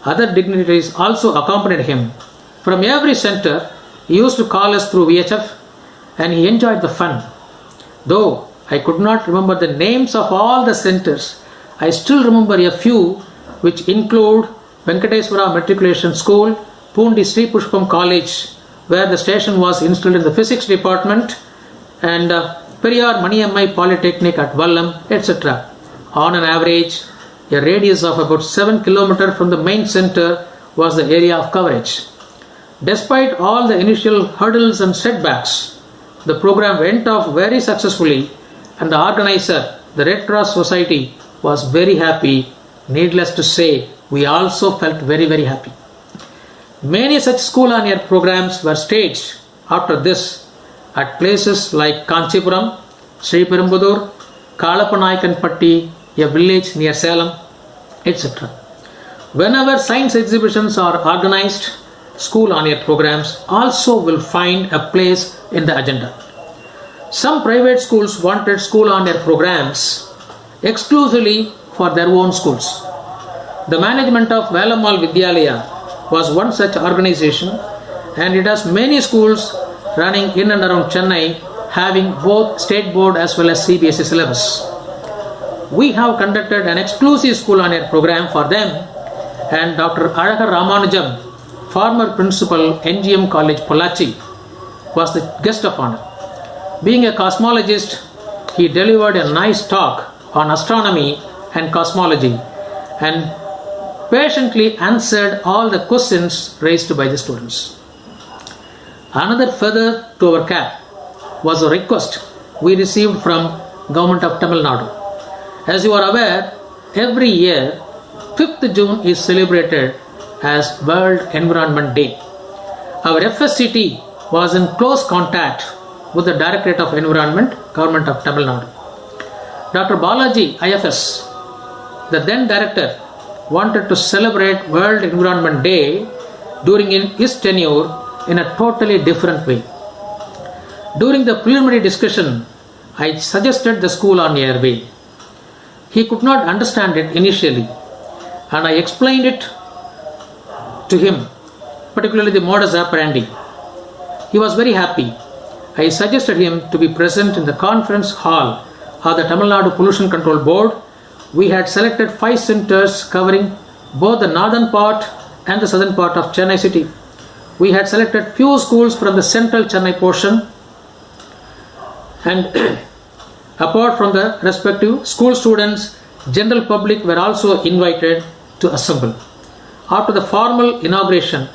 Other dignitaries also accompanied him. From every center, he used to call us through VHF, and he enjoyed the fun. Though I could not remember the names of all the centers, I still remember a few, which include Venkateswara Matriculation School, Pundi Sri Pushpam College, where the station was installed in the physics department, and Periyar Maniammai Polytechnic at Vallam, etc. On an average, a radius of about 7 km from the main center was the area of coverage. Despite all the initial hurdles and setbacks, the program went off very successfully, and the organizer, the Red Cross Society, was very happy. Needless to say, we also felt very, very happy. Many such school on air programs were staged after this at places like Kanchipuram, Sri Perumbudur, Kalapanaikanpatti, a village near Salem, etc. Whenever science exhibitions are organized, school on air programs also will find a place in the agenda. Some private schools wanted school on air programs exclusively for their own schools. The management of Velamal Vidyalaya was one such organization, and it has many schools running in and around Chennai, having both state board as well as CBSE syllabus. We have conducted an exclusive school on air program for them, and Dr. Azhagar Ramanujam, former principal, NGM College, Pollachi, was the guest of honor. Being a cosmologist, he delivered a nice talk on astronomy and cosmology, and patiently answered all the questions raised by the students. Another feather to our cap was a request we received from Government of Tamil Nadu. As you are aware, every year 5th June is celebrated as World Environment Day. Our FSCT was in close contact with the Directorate of Environment, Government of Tamil Nadu. Dr. Balaji IFS, the then director, wanted to celebrate World Environment Day during his tenure in a totally different way. During the preliminary discussion, I suggested the school on air way. He could not understand it initially, and I explained it to him, particularly the modus operandi. He was very happy. I suggested him to be present in the conference hall of the Tamil Nadu Pollution Control Board. We had selected 5 centers covering both the northern part and the southern part of Chennai city. We had selected few schools from the central Chennai portion, and apart from the respective school students, general public were also invited to assemble. After the formal inauguration,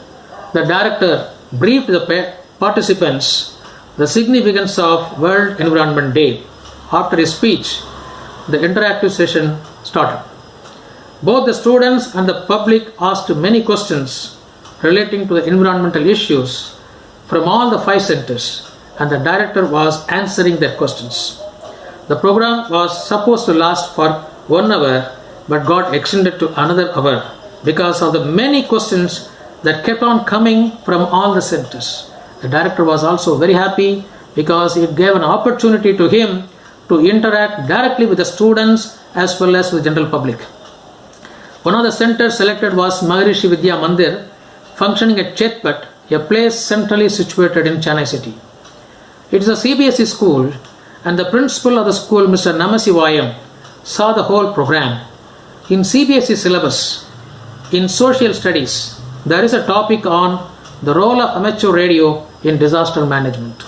the director briefed the participants the significance of World Environment Day. After his speech, the interactive session started. Both the students and the public asked many questions relating to the environmental issues from all the 5 centers, and the director was answering their questions. The program was supposed to last for 1 hour but got extended to another hour because of the many questions that kept on coming from all the centers. The director was also very happy because it gave an opportunity to him to interact directly with the students as well as with the general public. One of the centers selected was Maharishi Vidya Mandir, functioning at Chetpat, a place centrally situated in Chennai city. It is a CBSE school, and the principal of the school, Mr. Namasivayam, saw the whole program. In CBSE syllabus, in social studies, there is a topic on the role of amateur radio in disaster management.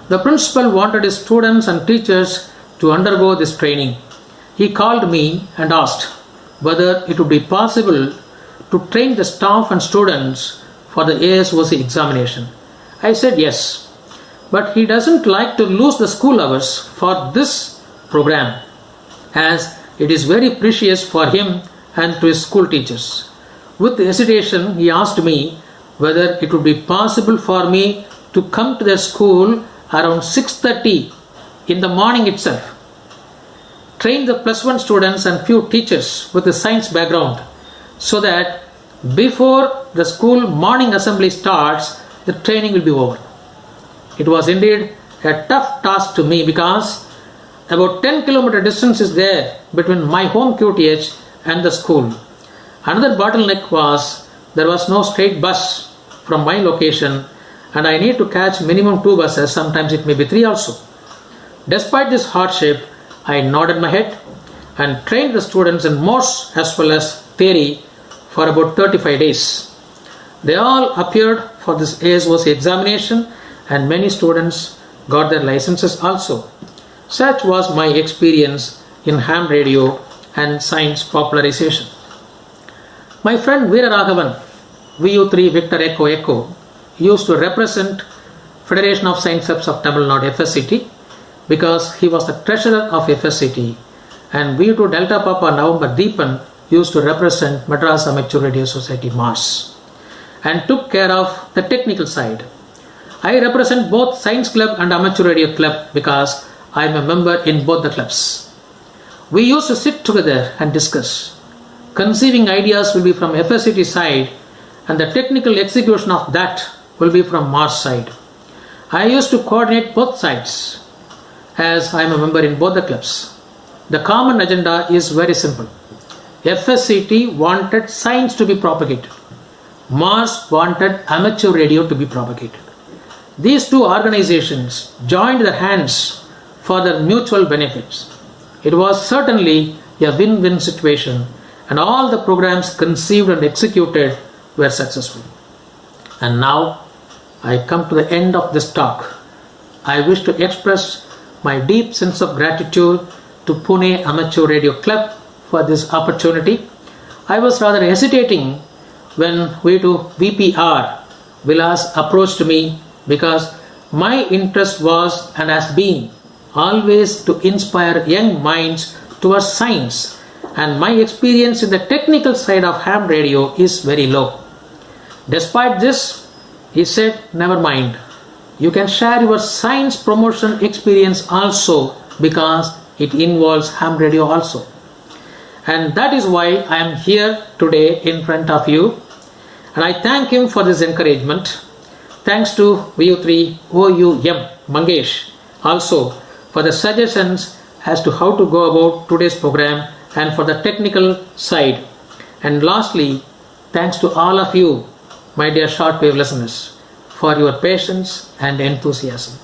The principal wanted his students and teachers to undergo this training. He called me and asked whether it would be possible to train the staff and students for the ASOC examination. I said yes, but he doesn't like to lose the school hours for this program, as it is very precious for him and to his school teachers. With hesitation, he asked me whether it would be possible for me to come to their school around 6:30 in the morning itself, train the +1 students and few teachers with a science background, so that before the school morning assembly starts, the training will be over. It was indeed a tough task to me because about 10 kilometer distance is there between my home QTH and the school. Another bottleneck was there was no straight bus from my location, and I need to catch minimum 2 buses, sometimes it may be 3 also. Despite this hardship, I nodded my head and trained the students in MOS as well as theory for about 35 days. They all appeared for this ASOC examination, and many students got their licenses also. Such was my experience in ham radio and science popularization. My friend Veera Raghavan, VU3 Victor Echo Echo, used to represent Federation of Science Clubs of Tamil Nadu, FSCT, because he was the treasurer of FSCT, and VU2 Delta Papa November Deepan used to represent Madras Amateur Radio Society, MARS, and took care of the technical side. I represent both Science Club and Amateur Radio Club because I am a member in both the clubs. We used to sit together and discuss. Conceiving ideas will be from FSCT side, and the technical execution of that will be from MARS side. I used to coordinate both sides as I am a member in both the clubs. The common agenda is very simple. FSCT wanted science to be propagated. MARS wanted amateur radio to be propagated. These two organizations joined their hands for their mutual benefits. It was certainly a win-win situation, and all the programs conceived and executed were successful. And now I come to the end of this talk. I wish to express my deep sense of gratitude to Pune Amateur Radio Club for this opportunity. I was rather hesitating when VPR Vilas approached me, because my interest was and has been always to inspire young minds towards science, and my experience in the technical side of ham radio is very low. Despite this, he said, never mind, you can share your science promotion experience also, because it involves ham radio also. And that is why I am here today in front of you, and I thank him for this encouragement. Thanks to VU3 OUM Mangesh also for the suggestions as to how to go about today's program and for the technical side. And lastly, thanks to all of you, my dear shortwave listeners, for your patience and enthusiasm.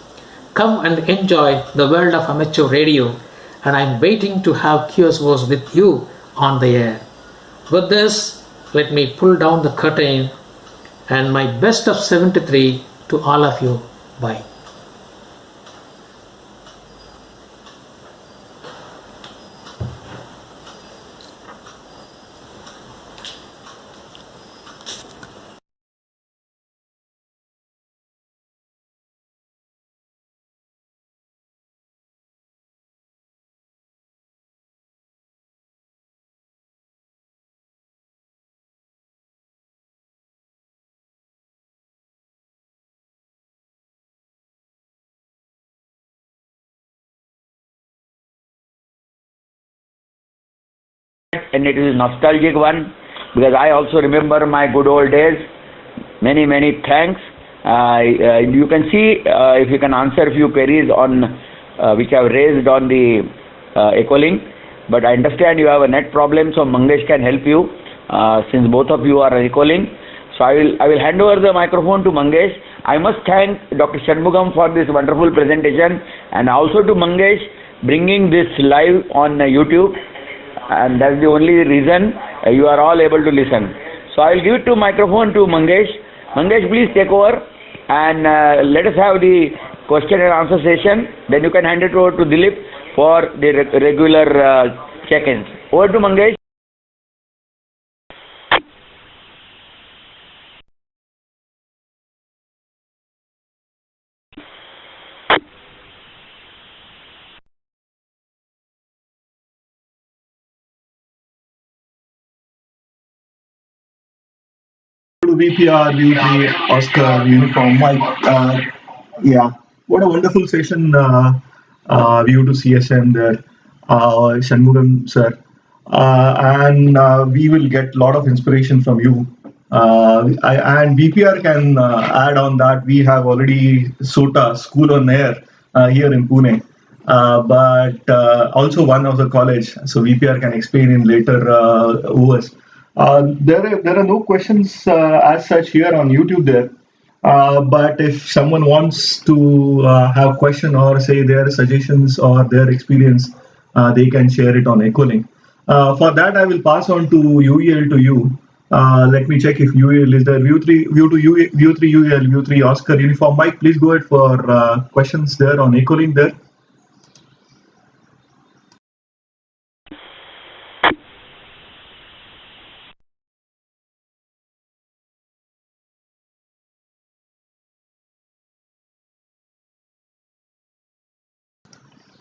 Come and enjoy the world of amateur radio, and I am waiting to have QSOs with you on the air. With this, let me pull down the curtain, and my best of 73 to all of you. Bye. And it is a nostalgic one, because I also remember my good old days. Many thanks. You can see if you can answer a few queries on which I have raised on the Echolink, but I understand you have a net problem, so Mangesh can help you since both of you are Echolink. So I will hand over the microphone to Mangesh. I must thank Dr. Shanmugam for this wonderful presentation, and also to Mangesh bringing this live on YouTube. And that's the only reason you are all able to listen. So I will give it to microphone to Mangesh. Mangesh, please take over and let us have the question and answer session. Then you can hand it over to Dilip for the regular check-ins. Over to Mangesh. VPR, VU3, Oscar, Uniform, Mike. Yeah, what a wonderful session, VU2 CSM there, Shanmugam sir. And we will get a lot of inspiration from you. And VPR can add on that. We have already SOTA, School on Air, here in Pune. But also one of the college, so VPR can explain in later OS. There are no questions as such here on YouTube there. But if someone wants to have question or say their suggestions or their experience, they can share it on Ecolink. For that, I will pass on to UEL to you. Let me check if UEL is there. View3 UEL, View3 Oscar Uniform. Mike, please go ahead for questions there on Ecolink there.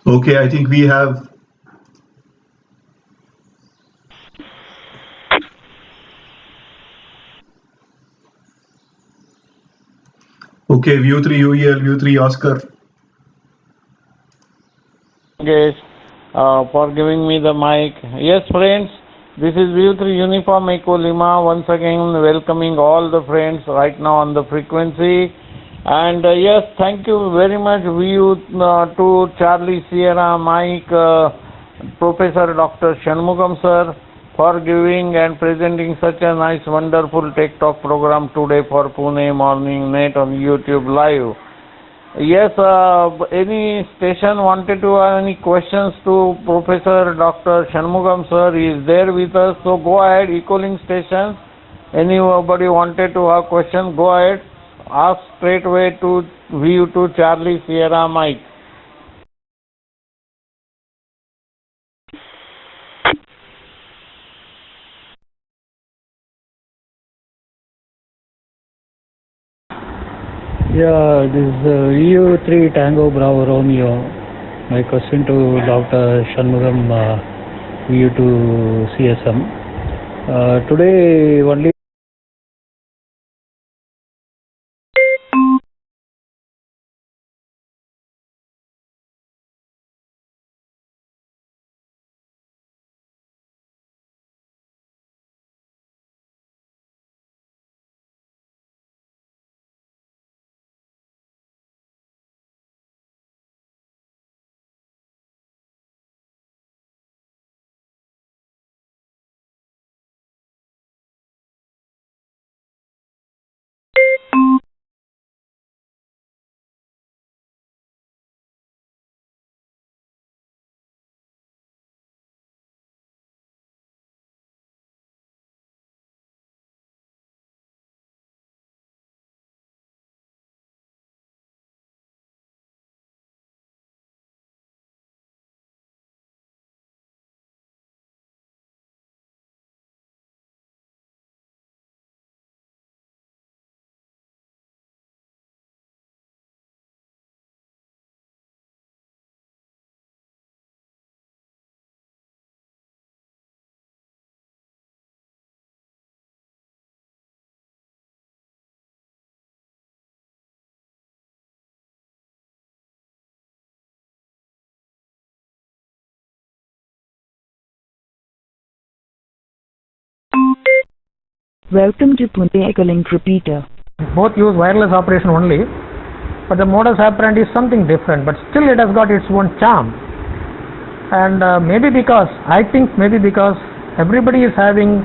Okay, I think we have. Okay, View3 UEL, View3 Oscar. Yes, for giving me the mic. Yes, friends, this is View3 Uniform Echo Lima. Once again, welcoming all the friends right now on the frequency. And yes, thank you very much, to Charlie Sierra, Mike, Professor Dr. Shanmugam sir, for giving and presenting such a nice, wonderful Tech Talk program today for Pune Morning Net on YouTube Live. Yes, any station wanted to have any questions to Professor Dr. Shanmugam sir? He is there with us, so go ahead, Ecolink stations. Anybody wanted to have question, go ahead. Ask straight away to View2 Charlie Sierra Mike. Yeah, this is EU3 Tango Bravo Romeo. My question to Dr. Shanmugam, EU2 CSM. Today only Welcome to Pune Ecolink Repeater. Both use wireless operation only, but the modus operandi is something different, but still it has got its own charm. And maybe because everybody is having,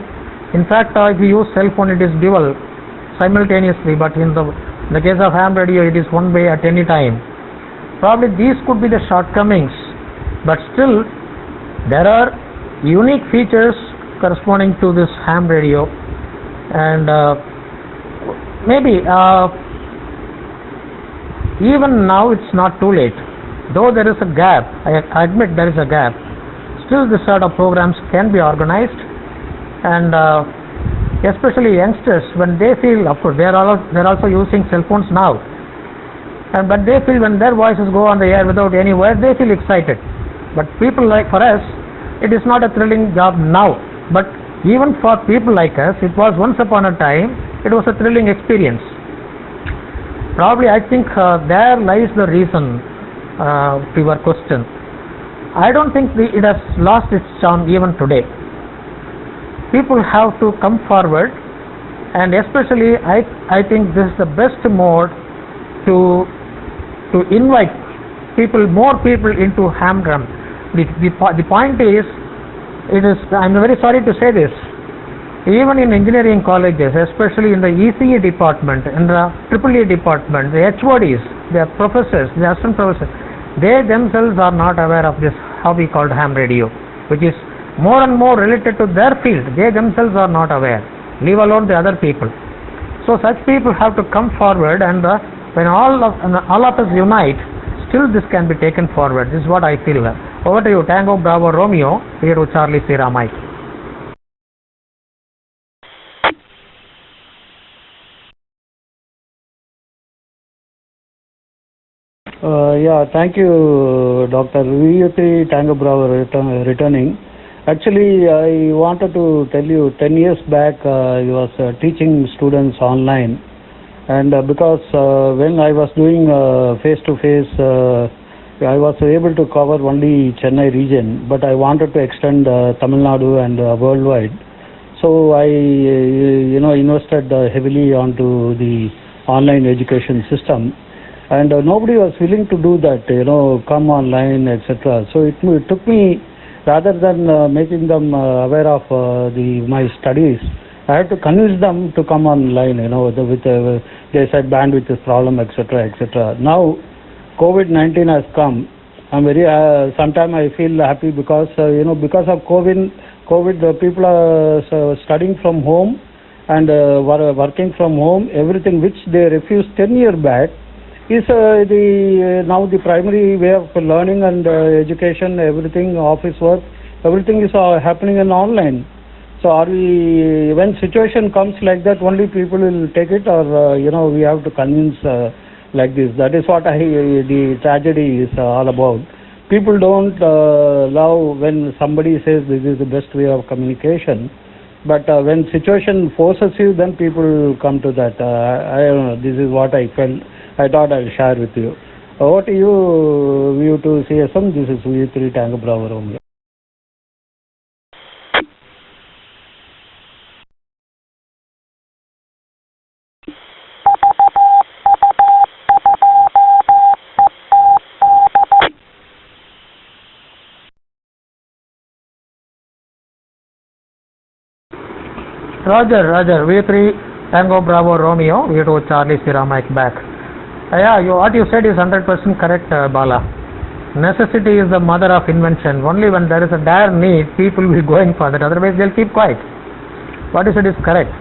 in fact, if you use cell phone, it is dual simultaneously, but in the case of ham radio, it is one way at any time. Probably these could be the shortcomings, but still there are unique features corresponding to this ham radio. And maybe even now it's not too late, though there is a gap. I admit there is a gap. Still this sort of programs can be organized, and especially youngsters, when they feel, of course they're also using cell phones now, but they feel when their voices go on the air without any word, they feel excited. But people like, for us, it is not a thrilling job now, but even for people like us, it was once upon a time, it was a thrilling experience. Probably I think there lies the reason to your question. I don't think it has lost its charm even today. People have to come forward, and especially I think this is the best mode to invite more people into hamdrum. The point is, I'm very sorry to say this, even in engineering colleges, especially in the ECE department, in the EEE department, the HODs, the professors, the assistant professors, they themselves are not aware of this hobby called ham radio, which is more and more related to their field. They themselves are not aware, leave alone the other people. So such people have to come forward, and when all of us unite, still this can be taken forward. This is what I feel. Over to you, Tango Bravo Romeo, here to Charlie Sierra Mike. Yeah, thank you, Dr. VU3 Tango Bravo returning. Actually, I wanted to tell you, 10 years back, I was teaching students online, and because when I was doing face-to-face, I was able to cover only Chennai region, but I wanted to extend Tamil Nadu and worldwide. So I, invested heavily onto the online education system. And nobody was willing to do that, come online, etc. So it took me, rather than making them aware of my studies, I had to convince them to come online, they said bandwidth is problem, etc., etc. Now, COVID-19 has come. I'm very, sometimes I feel happy because, because of COVID, the people are studying from home and working from home. Everything which they refused 10 years back is now the primary way of learning and education, everything, office work, everything is happening in online. So when situation comes like that, only people will take it, or we have to convince like this. That is what the tragedy is all about. People don't love when somebody says this is the best way of communication, but when situation forces you, then people come to that. I don't know, this is what I felt. I thought I'll share with you. Over to you, VU2 CSM. This is VU3 Tango Bravo Romeo. Roger, V3 Tango Bravo Romeo, V2 Charlie Sierra Mike back. Yeah, what you said is 100% correct, Bala. Necessity is the mother of invention. Only when there is a dire need, people will be going for that. Otherwise, they'll keep quiet. What you said is correct.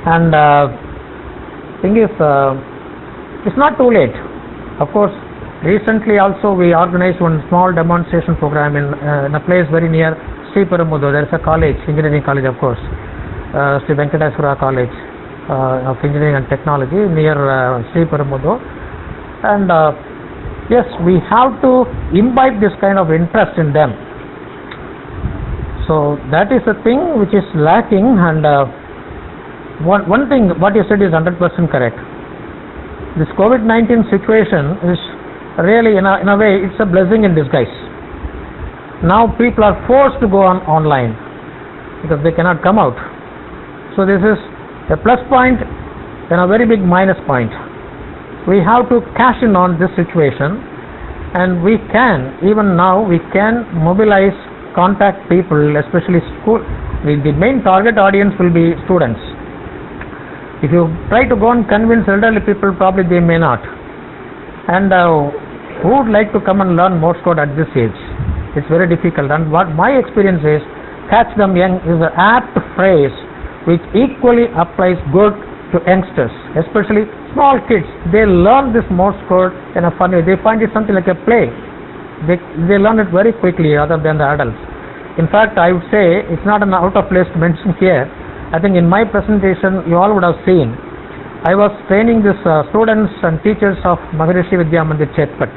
And thing is, it's not too late. Of course, recently also we organized one small demonstration program in a place very near Sri Perumbudur. There is a college, engineering college, of course, Sri Venkateswara College of Engineering and Technology near Sri Perumbudur. And yes, we have to imbibe this kind of interest in them. So that is a thing which is lacking. And one thing what you said is 100% correct. This COVID-19 situation is really, in a way, it's a blessing in disguise. Now people are forced to go online because they cannot come out. So this is a plus point and a very big minus point. We have to cash in on this situation, and we can, even now, we can mobilize, contact people, especially school. The main target audience will be students. If you try to go and convince elderly people, probably they may not. And who would like to come and learn Morse code at this age? It's very difficult. And what my experience is, catch them young is an apt phrase which equally applies good to youngsters, especially small kids. They learn this Morse code in a fun way. They find it something like a play. They learn it very quickly other than the adults. In fact, I would say it's not an out of place to mention here. I think in my presentation you all would have seen, I was training these students and teachers of Maharishi Vidya Mandir Chetpat.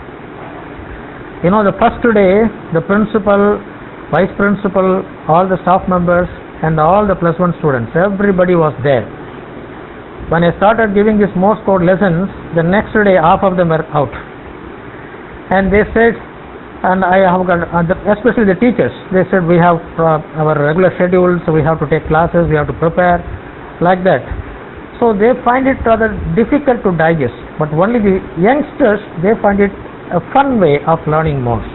The first day, the principal, vice principal, all the staff members and all the plus one students, everybody was there. When I started giving these Morse code lessons, the next day half of them were out. And they said, and I have got, especially the teachers, they said we have our regular schedule, so we have to take classes, we have to prepare, like that. So they find it rather difficult to digest. But only the youngsters, they find it a fun way of learning Morse.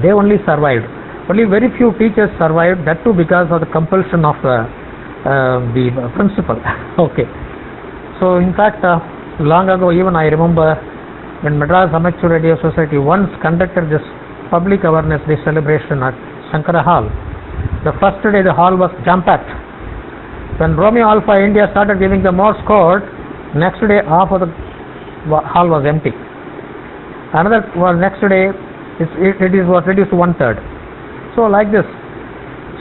They only survived. Only very few teachers survived, that too because of the compulsion of the principal. Okay. So in fact, long ago, even I remember when Madras Amateur Radio Society once conducted this public awareness day celebration at Shankara Hall. The first day the hall was jam-packed. When Romeo Alpha India started giving the Morse code, next day half of the hall was empty. Another next day it was reduced to 1/3. So like this.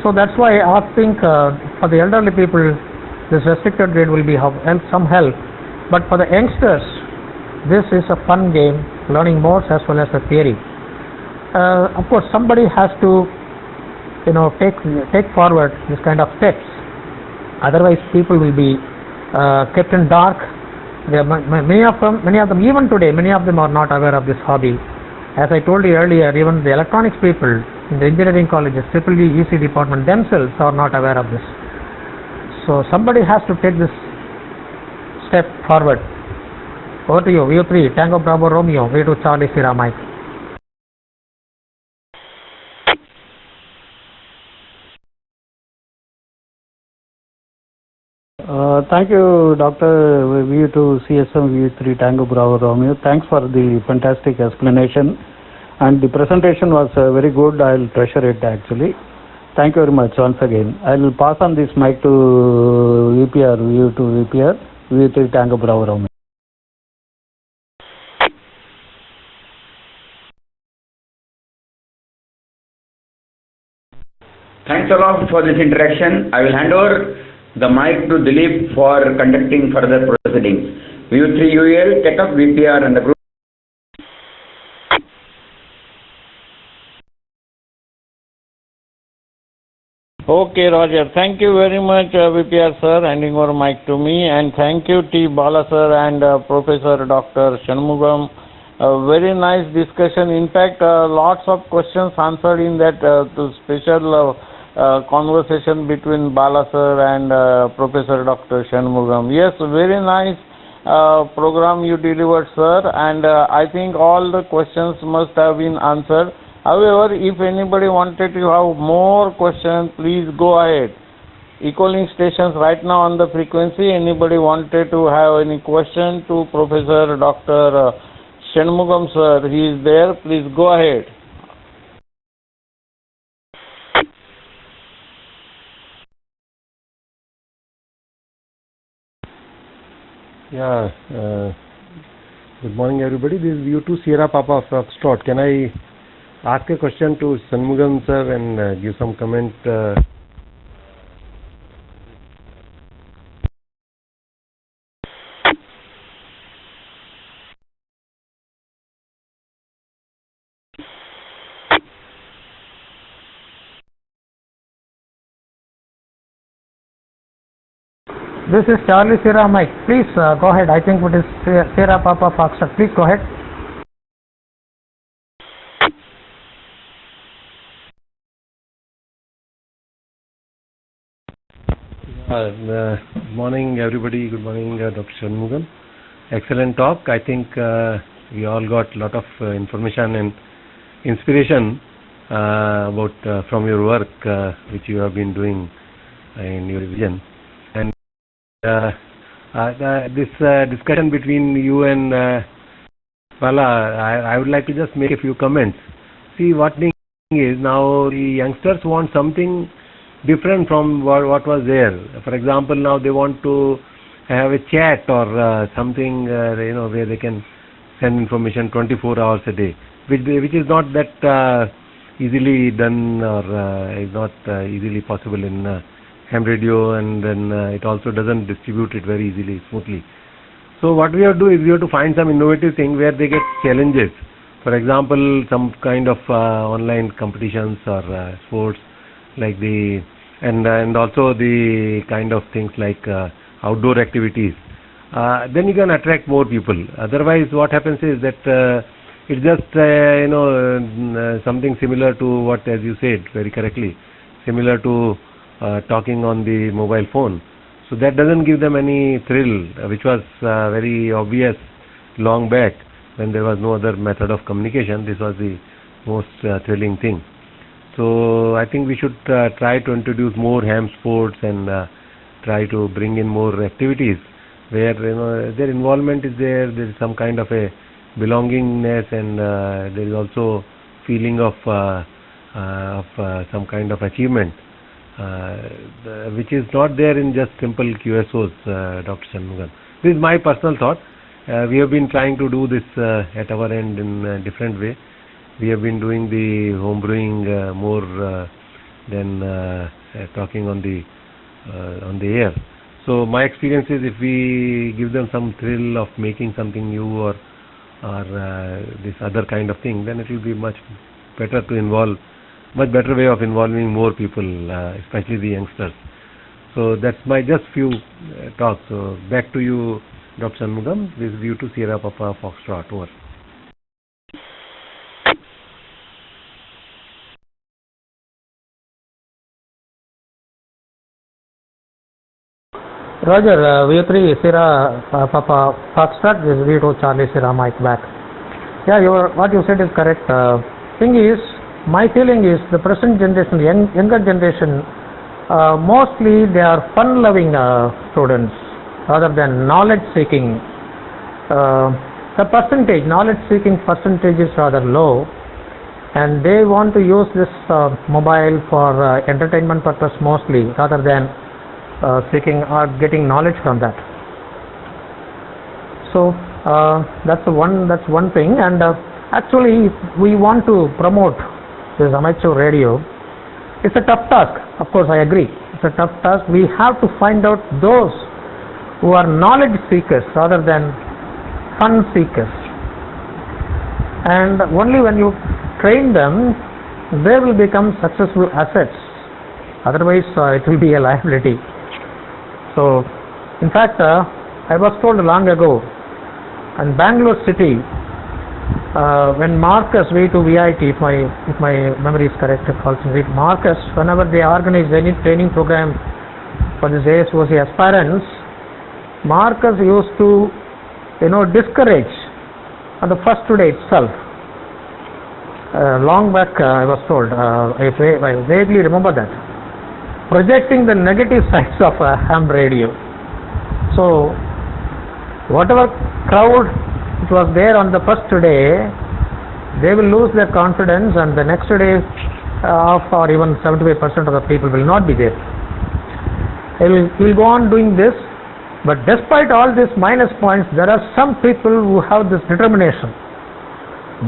So that's why I think for the elderly people this restricted grade will be some help. But for the youngsters, this is a fun game, learning Morse as well as the theory. Of course, somebody has to, take forward this kind of steps. Otherwise, people will be kept in dark. Many of them, even today, many of them are not aware of this hobby. As I told you earlier, even the electronics people in the engineering colleges, EEE, EC department themselves are not aware of this. So somebody has to take this step forward. Over to you, VU3, Tango Bravo Romeo, V2 Charlie Sierra Mike. Thank you, Dr. VU2 CSM VU3 Tango Bravo Romeo. Thanks for the fantastic explanation. And the presentation was very good. I'll treasure it actually. Thank you very much once again. I'll pass on this mic to VPR, VU2 VPR, VU3 Tango Bravo Romeo. Thanks a lot for this interaction. I will hand over the mic to Dilip for conducting further proceedings. VU3 UEL, take up VPR and the group. Okay, Roger. Thank you very much, VPR sir, handing over mic to me, and thank you T. Bala sir and Professor Dr. Shanmugam. Very nice discussion. In fact, lots of questions answered in that special conversation between Bala sir and Professor Dr. Shanmugam. Yes, very nice program you delivered, sir, and I think all the questions must have been answered. However, if anybody wanted to have more questions, please go ahead. Ecolink stations right now on the frequency. Anybody wanted to have any question to Professor Dr. Shanmugam sir, he is there. Please go ahead. Yeah, good morning everybody. This is VU2 Sierra Papa Foxtrot. Can I ask a question to Shanmugam sir and give some comment? This is Charlie Sierra Mike. Please go ahead. I think it is Sierra Papa Foxtrot. Please go ahead. Good morning everybody. Good morning Dr. Shanmugam. Excellent talk. I think we all got a lot of information and inspiration about from your work which you have been doing in your vision. And this discussion between you and Bala, I would like to just make a few comments. See, what thing is now the youngsters want something different from what was there. For example, now they want to have a chat or something where they can send information 24 hours a day, which is not that easily done or is not easily possible in ham radio, and then it also doesn't distribute it very easily, smoothly. So what we have to do is we have to find some innovative thing where they get challenges. For example, some kind of online competitions or sports like the and also the kind of things like outdoor activities. Then you can attract more people. Otherwise, what happens is that it's just something similar to what, as you said very correctly, similar to talking on the mobile phone. So that doesn't give them any thrill, which was very obvious long back when there was no other method of communication. This was the most thrilling thing. So I think we should try to introduce more ham sports and try to bring in more activities where their involvement is there. There is some kind of a belongingness, and there is also feeling of some kind of achievement, which is not there in just simple QSOs, Dr. Shanmugam. This is my personal thought. We have been trying to do this at our end in a different way. We have been doing the home brewing more than talking on the air. So my experience is, if we give them some thrill of making something new or this other kind of thing, then it will be much better way of involving more people, especially the youngsters. So that's my just few talks. So back to you, Dr. Shanmugam. This is due to Sierra Papa Foxtrot. Over. Roger, V3 Sierra Papa Foxtrot, this is V2 Charlie Sierra Mike back. Yeah, what you said is correct. Thing is, my feeling is the present generation, the younger generation, mostly they are fun-loving students rather than knowledge-seeking. The knowledge-seeking percentage is rather low, and they want to use this mobile for entertainment purpose mostly, rather than seeking or getting knowledge from that. So that's one thing. And actually, if we want to promote this amateur radio, it's a tough task. Of course, I agree. It's a tough task. We have to find out those who are knowledge seekers rather than fun seekers. And only when you train them, they will become successful assets. Otherwise, it will be a liability. So, in fact, I was told long ago, in Bangalore city, when Marcus V2VIT, if my memory is correct, Marcus, whenever they organize any training program for this ASOC aspirants, Marcus used to, discourage on the first day itself. Long back, I was told, I vaguely remember that, projecting the negative sides of ham radio. So, whatever crowd it was there on the first day, they will lose their confidence, and the next day, or even 75% of the people will not be there. They will go on doing this, but despite all these minus points, there are some people who have this determination.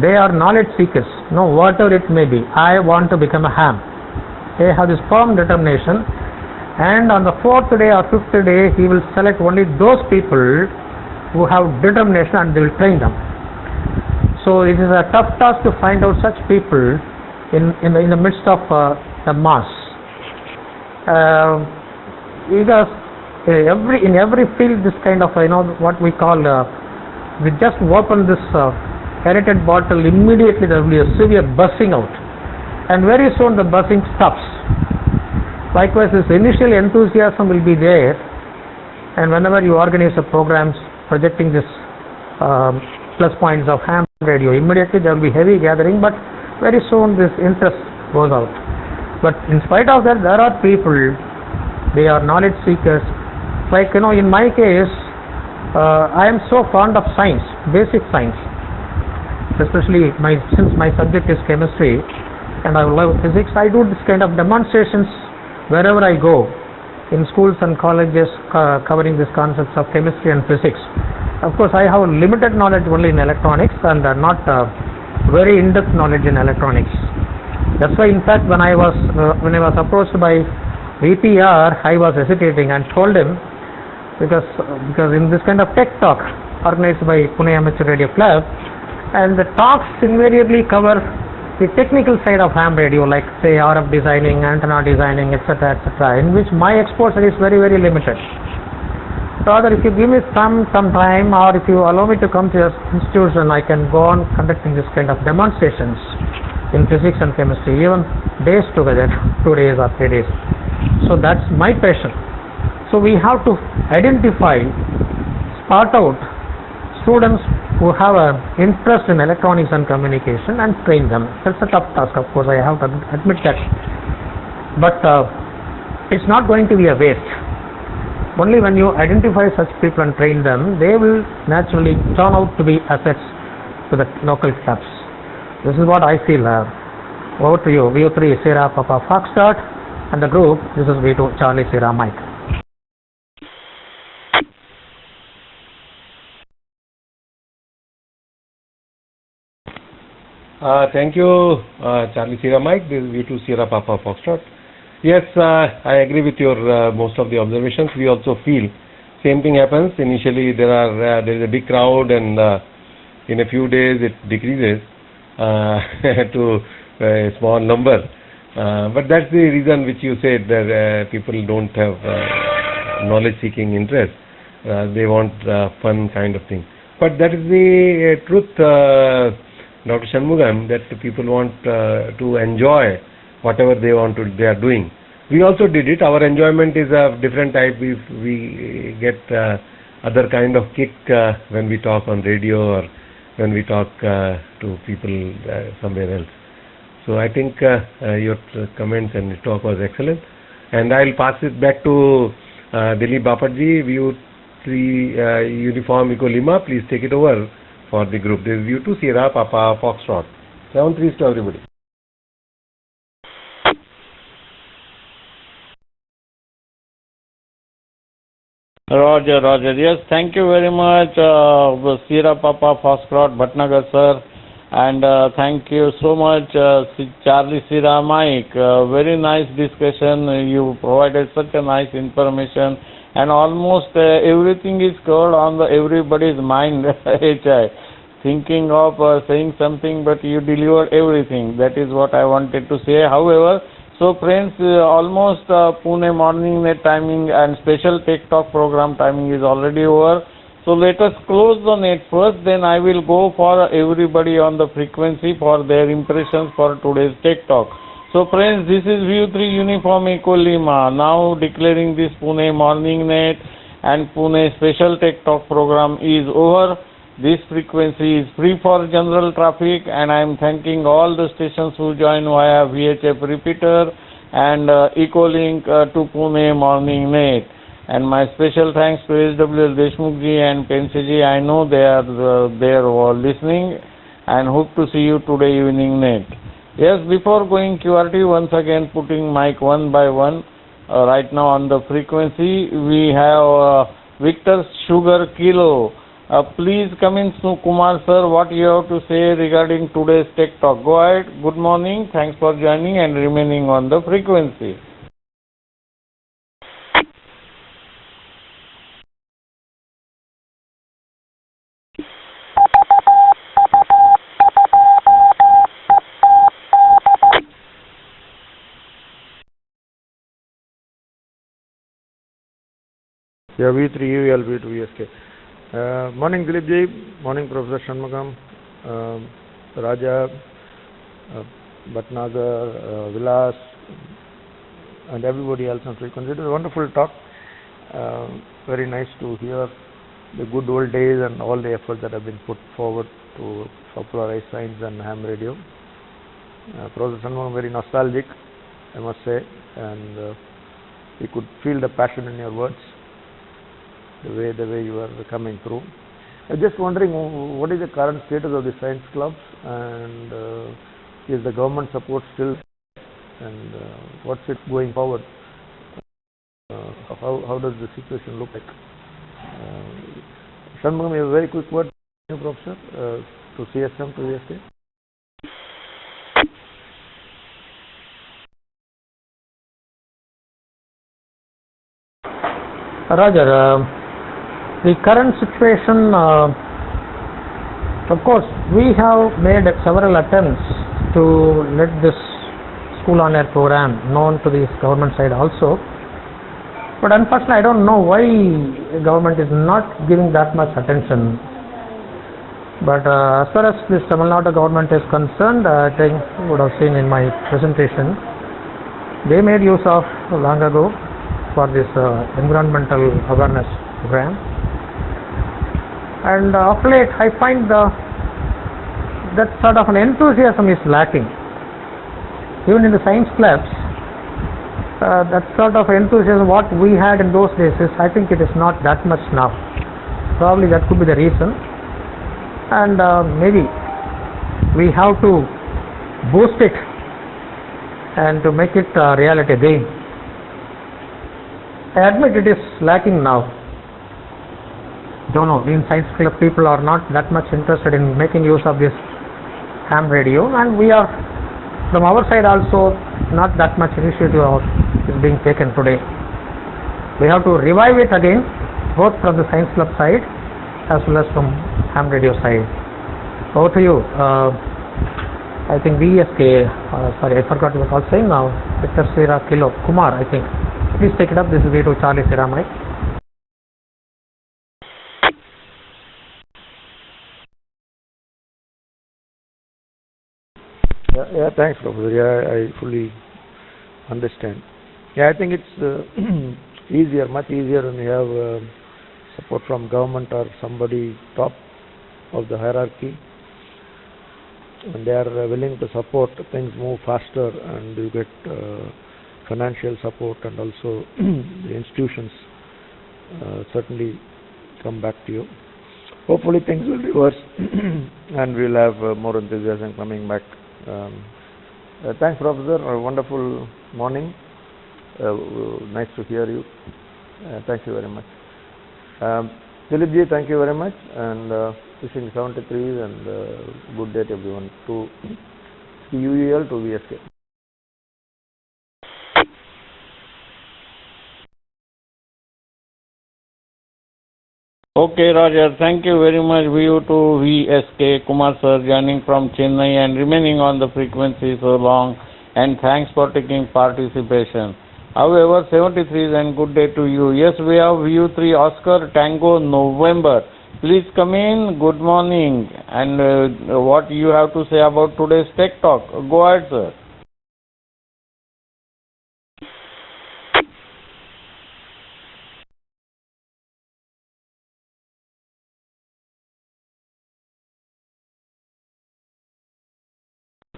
They are knowledge seekers. No, whatever it may be, I want to become a ham. They have this firm determination, and on the fourth day or fifth day, he will select only those people who have determination, and they will train them. So it is a tough task to find out such people in the midst of the mass. Because in every field, this kind of what we call we just open this aerated bottle, immediately there will be a severe buzzing out. And very soon the buzzing stops. Likewise, this initial enthusiasm will be there, and whenever you organize a programs projecting this plus points of ham radio, immediately there will be heavy gathering, but very soon this interest goes out. But in spite of that, there are people, they are knowledge seekers. Like, in my case, I am so fond of science, basic science, especially since my subject is chemistry, and I love physics. I do this kind of demonstrations wherever I go, in schools and colleges, covering these concepts of chemistry and physics. Of course, I have limited knowledge only in electronics, and not very in-depth knowledge in electronics. That's why, in fact, when I was approached by VPR, I was hesitating and told him, because in this kind of tech talk organized by Pune Amateur Radio Club, and the talks invariably cover the technical side of ham radio, like say RF designing, antenna designing, etc., in which my exposure is very, very limited. Rather, if you give me some time, or if you allow me to come to your institution, I can go on conducting this kind of demonstrations in physics and chemistry, even days together, 2 days or 3 days. So that's my passion. So we have to identify, spot out students who have an interest in electronics and communication and train them. That's a tough task, of course, I have to admit that. But it's not going to be a waste. Only when you identify such people and train them, they will naturally turn out to be assets to the local clubs. This is what I feel. Over to you, VU3 Sierra Papa Foxtrot, and the group, this is V2 Charlie Sierra Mike. Thank you, Charlie Sierra Mike. This is V2 Sierra Papa Foxtrot. Yes, I agree with your most of the observations. We also feel same thing happens. Initially, there is a big crowd, and in a few days it decreases to a small number. But that's the reason which you said that people don't have knowledge-seeking interest. They want fun kind of thing. But that is the truth, Dr. Shanmugam, that people want to enjoy whatever they are doing. We also did it. Our enjoyment is of different type. We get other kind of kick when we talk on radio or when we talk to people somewhere else. So I think your comments and talk was excellent. And I'll pass it back to Dilip Baparji, VU3 Uniform Eco Lima. Please take it over for the group. This is VU2 Sierra Papa Foxtrot. 7-3 to everybody. Roger. Yes, thank you very much, Sierra Papa Foxtrot Bhatnagar sir, and thank you so much, Charlie Sierra Mike. Very nice discussion. You provided such a nice information, and almost everything is covered on everybody's mind. Thinking of saying something, but you delivered everything. That is what I wanted to say. However, so friends, almost Pune morning net timing and special Tech Talk program timing is already over. So let us close the net first, then I will go for everybody on the frequency for their impressions for today's Tech Talk. So friends, this is VU3 Uniform Eco Lima, now declaring this Pune morning net and Pune special Tech Talk program is over. This frequency is free for general traffic, and I am thanking all the stations who join via VHF repeater and Ecolink to Pune morning net. And my special thanks to SWL Deshmukhji and Pensiji. I know they are there listening, and hope to see you today evening net. Yes, before going QRT, once again putting mic one by one. Right now on the frequency we have Victor Sugar Kilo. Please come in, Kumar sir, what you have to say regarding today's Tech Talk. Go ahead. Good morning. Thanks for joining and remaining on the frequency. Yeah, V3 UL, V2 VSK. Morning Dilip ji, morning Professor Shanmugam, Raja, Bhatnagar, Vilas, and everybody else on frequency. It was a wonderful talk. Very nice to hear the good old days and all the efforts that have been put forward to popularize science and ham radio. Professor Shanmugam, very nostalgic, I must say, and we could feel the passion in your words. The way you are coming through. I'm just wondering, what is the current status of the science clubs, and is the government support still, and what's it going forward? How does the situation look like? Shanmugam, a very quick word, Professor, to CSM, to VSK. Roger. The current situation, of course, we have made several attempts to let this school on air program known to the government side also, but unfortunately I don't know why the government is not giving that much attention. But as far as this Tamil Nadu government is concerned, I think you would have seen in my presentation, they made use of long ago for this environmental awareness program. And of late I find that sort of an enthusiasm is lacking. Even in the science clubs, that sort of enthusiasm what we had in those days is, I think it is not that much now. Probably that could be the reason, and maybe we have to boost it and to make it a reality again. I admit it is lacking now. Don't know, in science club people are not that much interested in making use of this ham radio, and we are from our side also not that much initiative is being taken today. We have to revive it again, both from the science club side as well as from ham radio side. Over to you. I think VSK, sorry, I forgot what I was saying now. Victor Sierra Kilo Kumar, I think. Please take it up. This is V2 Charlie Sierra Mike. Yeah, thanks, Professor. Yeah, I fully understand. Yeah, I think it's easier, much easier when you have support from government or somebody top of the hierarchy, and they are willing to support, things move faster, and you get financial support, and also the institutions certainly come back to you. Hopefully things will reverse and we'll have more enthusiasm coming back. Thanks, Professor. A wonderful morning. Nice to hear you. Thank you very much. Dilipji, thank you very much, and wishing 73s and good day to everyone. To UEL, to VSK. Okay, Roger. Thank you very much. VU to VSK Kumar sir joining from Chennai and remaining on the frequency so long. And thanks for taking participation. However, 73s and good day to you. Yes, we have VU3 Oscar Tango November. Please come in. Good morning. And what you have to say about today's Tech Talk? Go ahead, sir.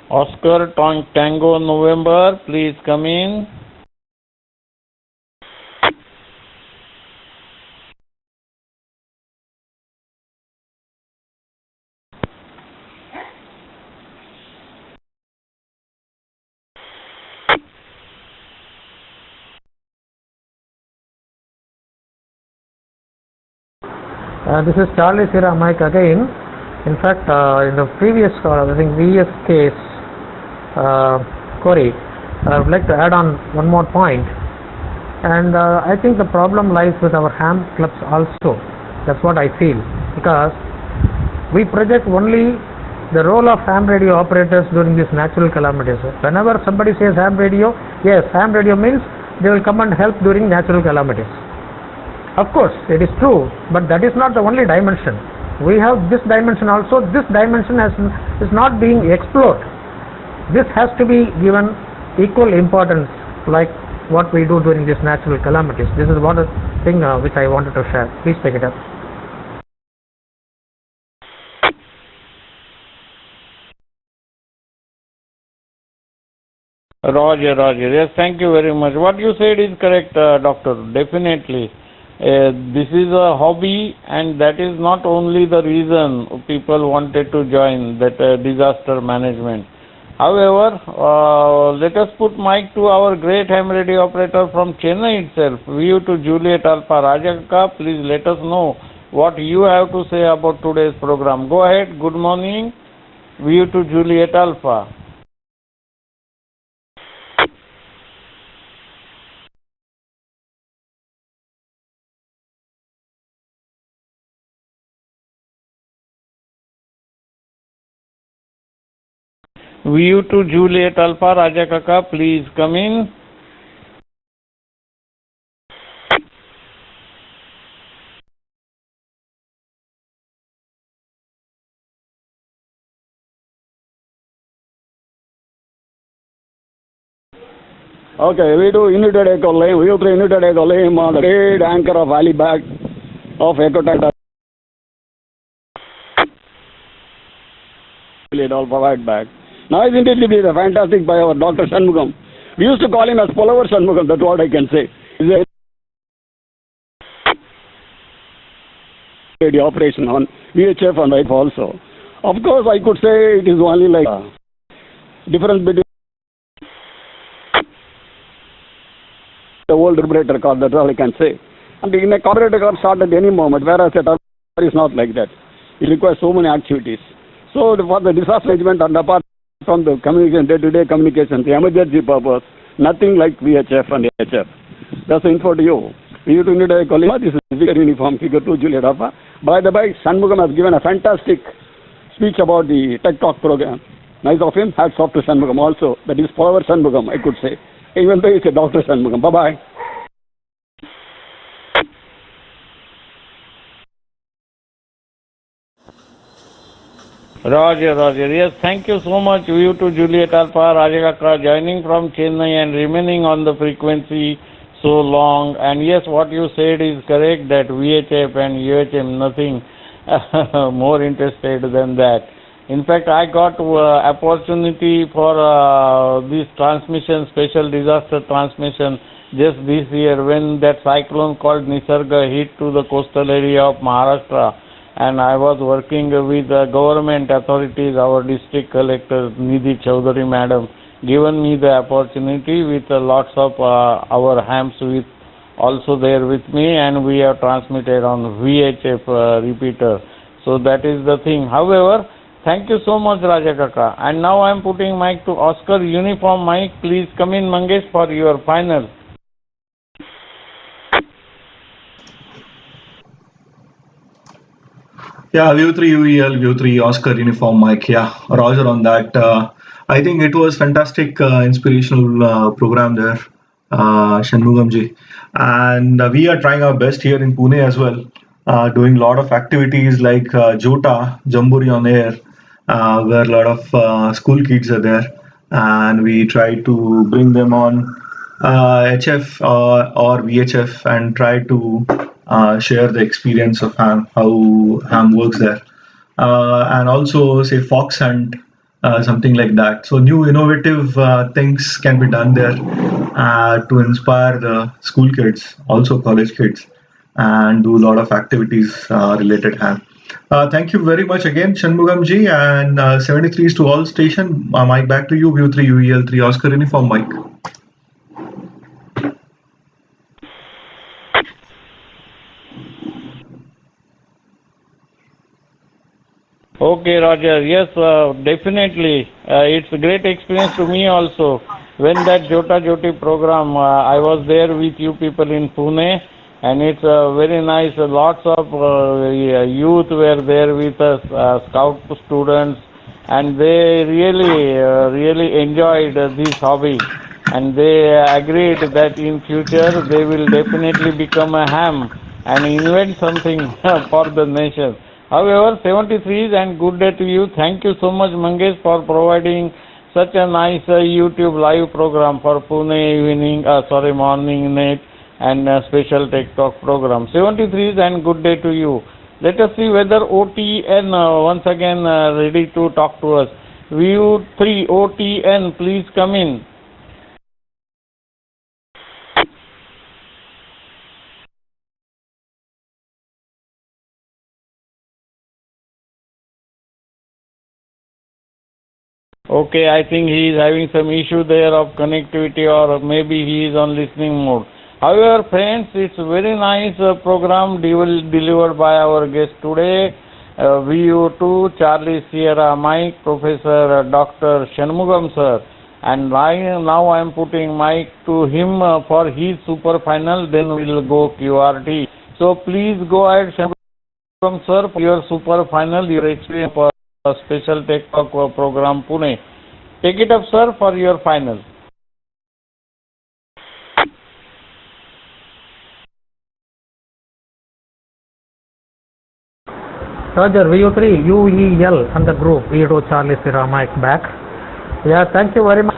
Oscar Tango November, please come in. This is Charlie Sierra Mike again. In fact, in the previous call, I think VSK's query, I would like to add on one more point. And I think the problem lies with our ham clubs also. That's what I feel. Because we project only the role of ham radio operators during these natural calamities. Whenever somebody says ham radio, yes, ham radio means they will come and help during natural calamities. Of course, it is true, but that is not the only dimension. We have this dimension also. This dimension is not being explored. This has to be given equal importance like what we do during these natural calamities. This is one thing which I wanted to share. Please take it up. Roger. Yes, thank you very much. What you said is correct, Doctor. Definitely. This is a hobby, and that is not only the reason people wanted to join that disaster management. However, let us put mic to our great ham radio operator from Chennai itself, VU to Juliet Alpha. Rajaka, please let us know what you have to say about today's program. Go ahead. Good morning, VU to Juliet Alpha. VU to Juliet Alpha, Raja Kaka, please come in. Okay, V2 United Echo Lane, VU3 United Echo Lane, the great anchor of Alibag of Echo Tata. Juliet Alpha right back. Now isn't it a fantastic by our Dr. Shanmugam? We used to call him as Pulavar Shanmugam, that's what I can say. The operation on VHF and IFA also. Of course, I could say it is only like a difference between the old carburetor car, that's all I can say. And in a carburetor car start at any moment, whereas a turbo car is not like that. It requires so many activities. So for the disaster management and apart from the communication, day-to-day communication, the emergency purpose, nothing like VHF and HF. That's the info to you. You to need a colleague. This is figure uniform, figure 2 Juliet Alpha. By the way, Shanmugam has given a fantastic speech about the Tech Talk program. Nice of him. Hats off to Shanmugam also. That is Pulavar Shanmugam, I could say. Even though he's a Dr. Shanmugam. Bye-bye. Roger. Yes, thank you so much. You to Juliet Alpha, Rajakaka, joining from Chennai and remaining on the frequency so long. And yes, what you said is correct, that VHF and UHF, nothing more interested than that. In fact, I got opportunity for this transmission, special disaster transmission, just this year when that cyclone called Nisarga hit to the coastal area of Maharashtra. And I was working with the government authorities, our district collector Nidhi Chaudhary madam, given me the opportunity with lots of our hams with also there with me, and we have transmitted on VHF repeater. So that is the thing. However, thank you so much, Raja Kaka. And now I am putting mic to Oscar Uniform Mike. Please come in, Mangesh, for your final. Yeah, View 3 UEL, View 3 Oscar Uniform Mike. Yeah, Roger on that. I think it was fantastic, inspirational program there, Shanmugamji. And we are trying our best here in Pune as well, doing a lot of activities like Jota, Jamburi on Air, where a lot of school kids are there. And we try to bring them on HF or VHF and try to share the experience of ham, how ham works there, and also say fox hunt, something like that. So new innovative things can be done there to inspire the school kids, also college kids, and do a lot of activities related ham. Thank you very much again, Shanmugamji, and 73s to all station. Mike, back to you, View 3 UEL 3 Oscar Uniform Mike. Okay, Roger. Yes, definitely. It's a great experience to me also. When that Jota Joti program, I was there with you people in Pune, and it's very nice. Lots of youth were there with us, scout students, and they really enjoyed this hobby. And they agreed that in future they will definitely become a ham and invent something for the nation. However, 73s and good day to you. Thank you so much, Mangesh, for providing such a nice YouTube live program for Pune morning net and special Tech Talk program. 73s and good day to you. Let us see whether OTN once again ready to talk to us. View 3 OTN, please come in. Okay, I think he is having some issue there of connectivity, or maybe he is on listening mode. However, friends, it's a very nice program delivered by our guest today, VU2 Charlie Sierra Mike, Professor Dr. Shanmugam sir. And now I am putting mic to him for his super final, then we will go QRT. So please go ahead, Shanmugam sir, for your super final, your experience for special Tech Talk program Pune. Take it up, sir, for your final. Roger, VU3 UEL and the group VU2 Charlie Sierra Mike back. Yeah, thank you very much,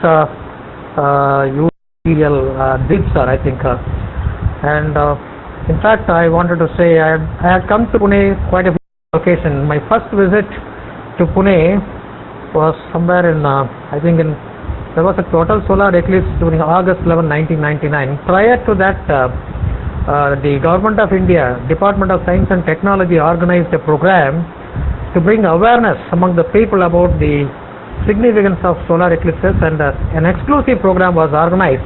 UEL Deep sir, I think. And in fact, I wanted to say I had come to Pune quite a few occasions. My first visit to Pune was somewhere in, I think there was a total solar eclipse during August 11, 1999. Prior to that, the Government of India, Department of Science and Technology organized a program to bring awareness among the people about the significance of solar eclipses, and an exclusive program was organized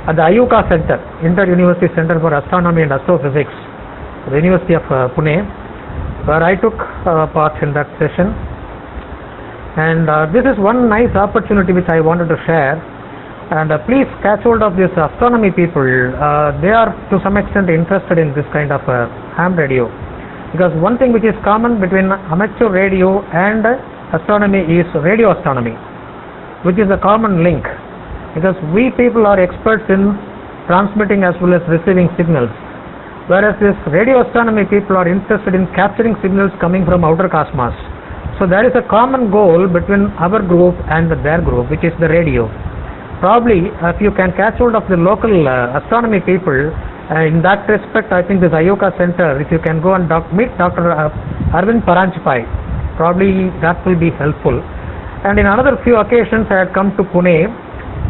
at the IUCA Center, Inter-University Center for Astronomy and Astrophysics, the University of Pune, where I took part in that session. And this is one nice opportunity which I wanted to share. And please catch hold of this astronomy people. They are to some extent interested in this kind of ham radio, because one thing which is common between amateur radio and astronomy is radio astronomy, which is a common link, because we people are experts in transmitting as well as receiving signals, whereas this radio astronomy people are interested in capturing signals coming from outer cosmos. So there is a common goal between our group and their group, which is the radio. Probably if you can catch hold of the local astronomy people, in that respect I think this IUCA Center, if you can go and meet Dr. Arvind Paranchipai, probably that will be helpful. And in another few occasions I had come to Pune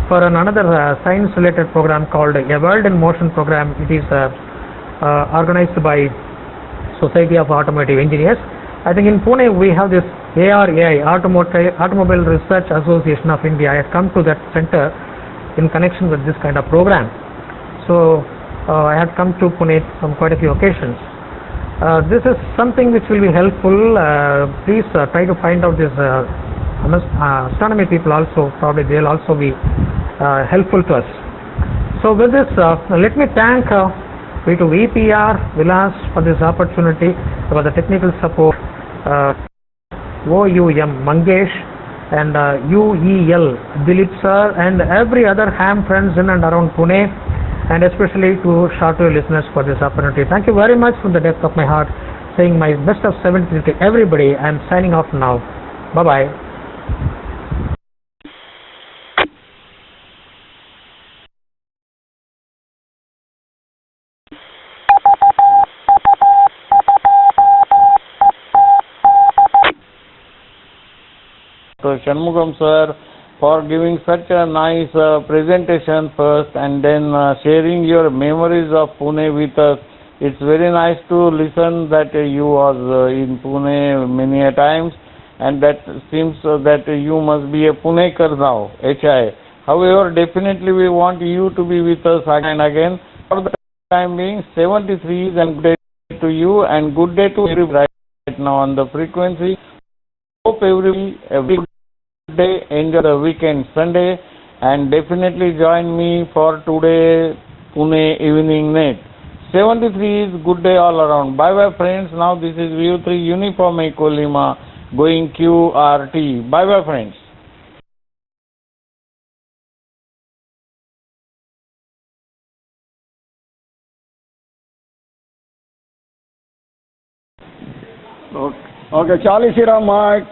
for another science related program called A World in Motion program. It is organized by Society of Automotive Engineers. I think in Pune we have this ARAI, Automobile Research Association of India. I had come to that center in connection with this kind of program. So I had come to Pune on quite a few occasions. This is something which will be helpful. Please try to find out this astronomy people also. Probably they will also be helpful to us. So with this, let me thank to VPR, Vilas for this opportunity, for the technical support, OUM Mangesh, and UEL Dilip sir, and every other ham friends in and around Pune, and especially to shortwave listeners for this opportunity. Thank you very much from the depth of my heart, saying my best of 70 to everybody. I am signing off now. Bye bye. Shanmugam sir, for giving such a nice presentation first, and then sharing your memories of Pune with us. It's very nice to listen that you was in Pune many a times, and that seems that you must be a Punekar now, HI. However, definitely we want you to be with us again and again. For the time being, 73 and good day to you, and good day to everybody right now on the frequency. Hope every day enjoy the weekend Sunday, and definitely join me for today Pune evening net. 73 is good day all around. Bye bye friends. Now this is VU3 Uniform Echo Lima going QRT. Bye bye friends. Okay, Charlie Sira, Mike,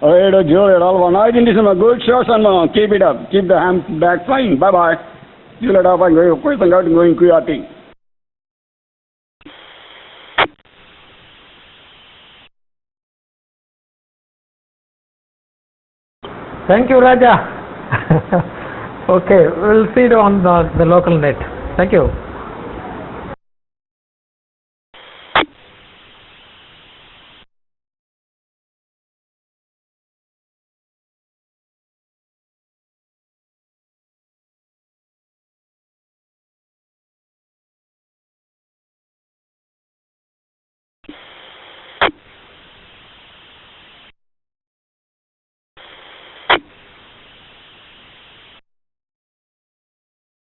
Joe, all one. I think this is a good shows, and keep it up. Keep the ham back flying. Bye bye. See you later. I'm going QRT. Thank you, Raja. Okay, we'll see you on the local net. Thank you.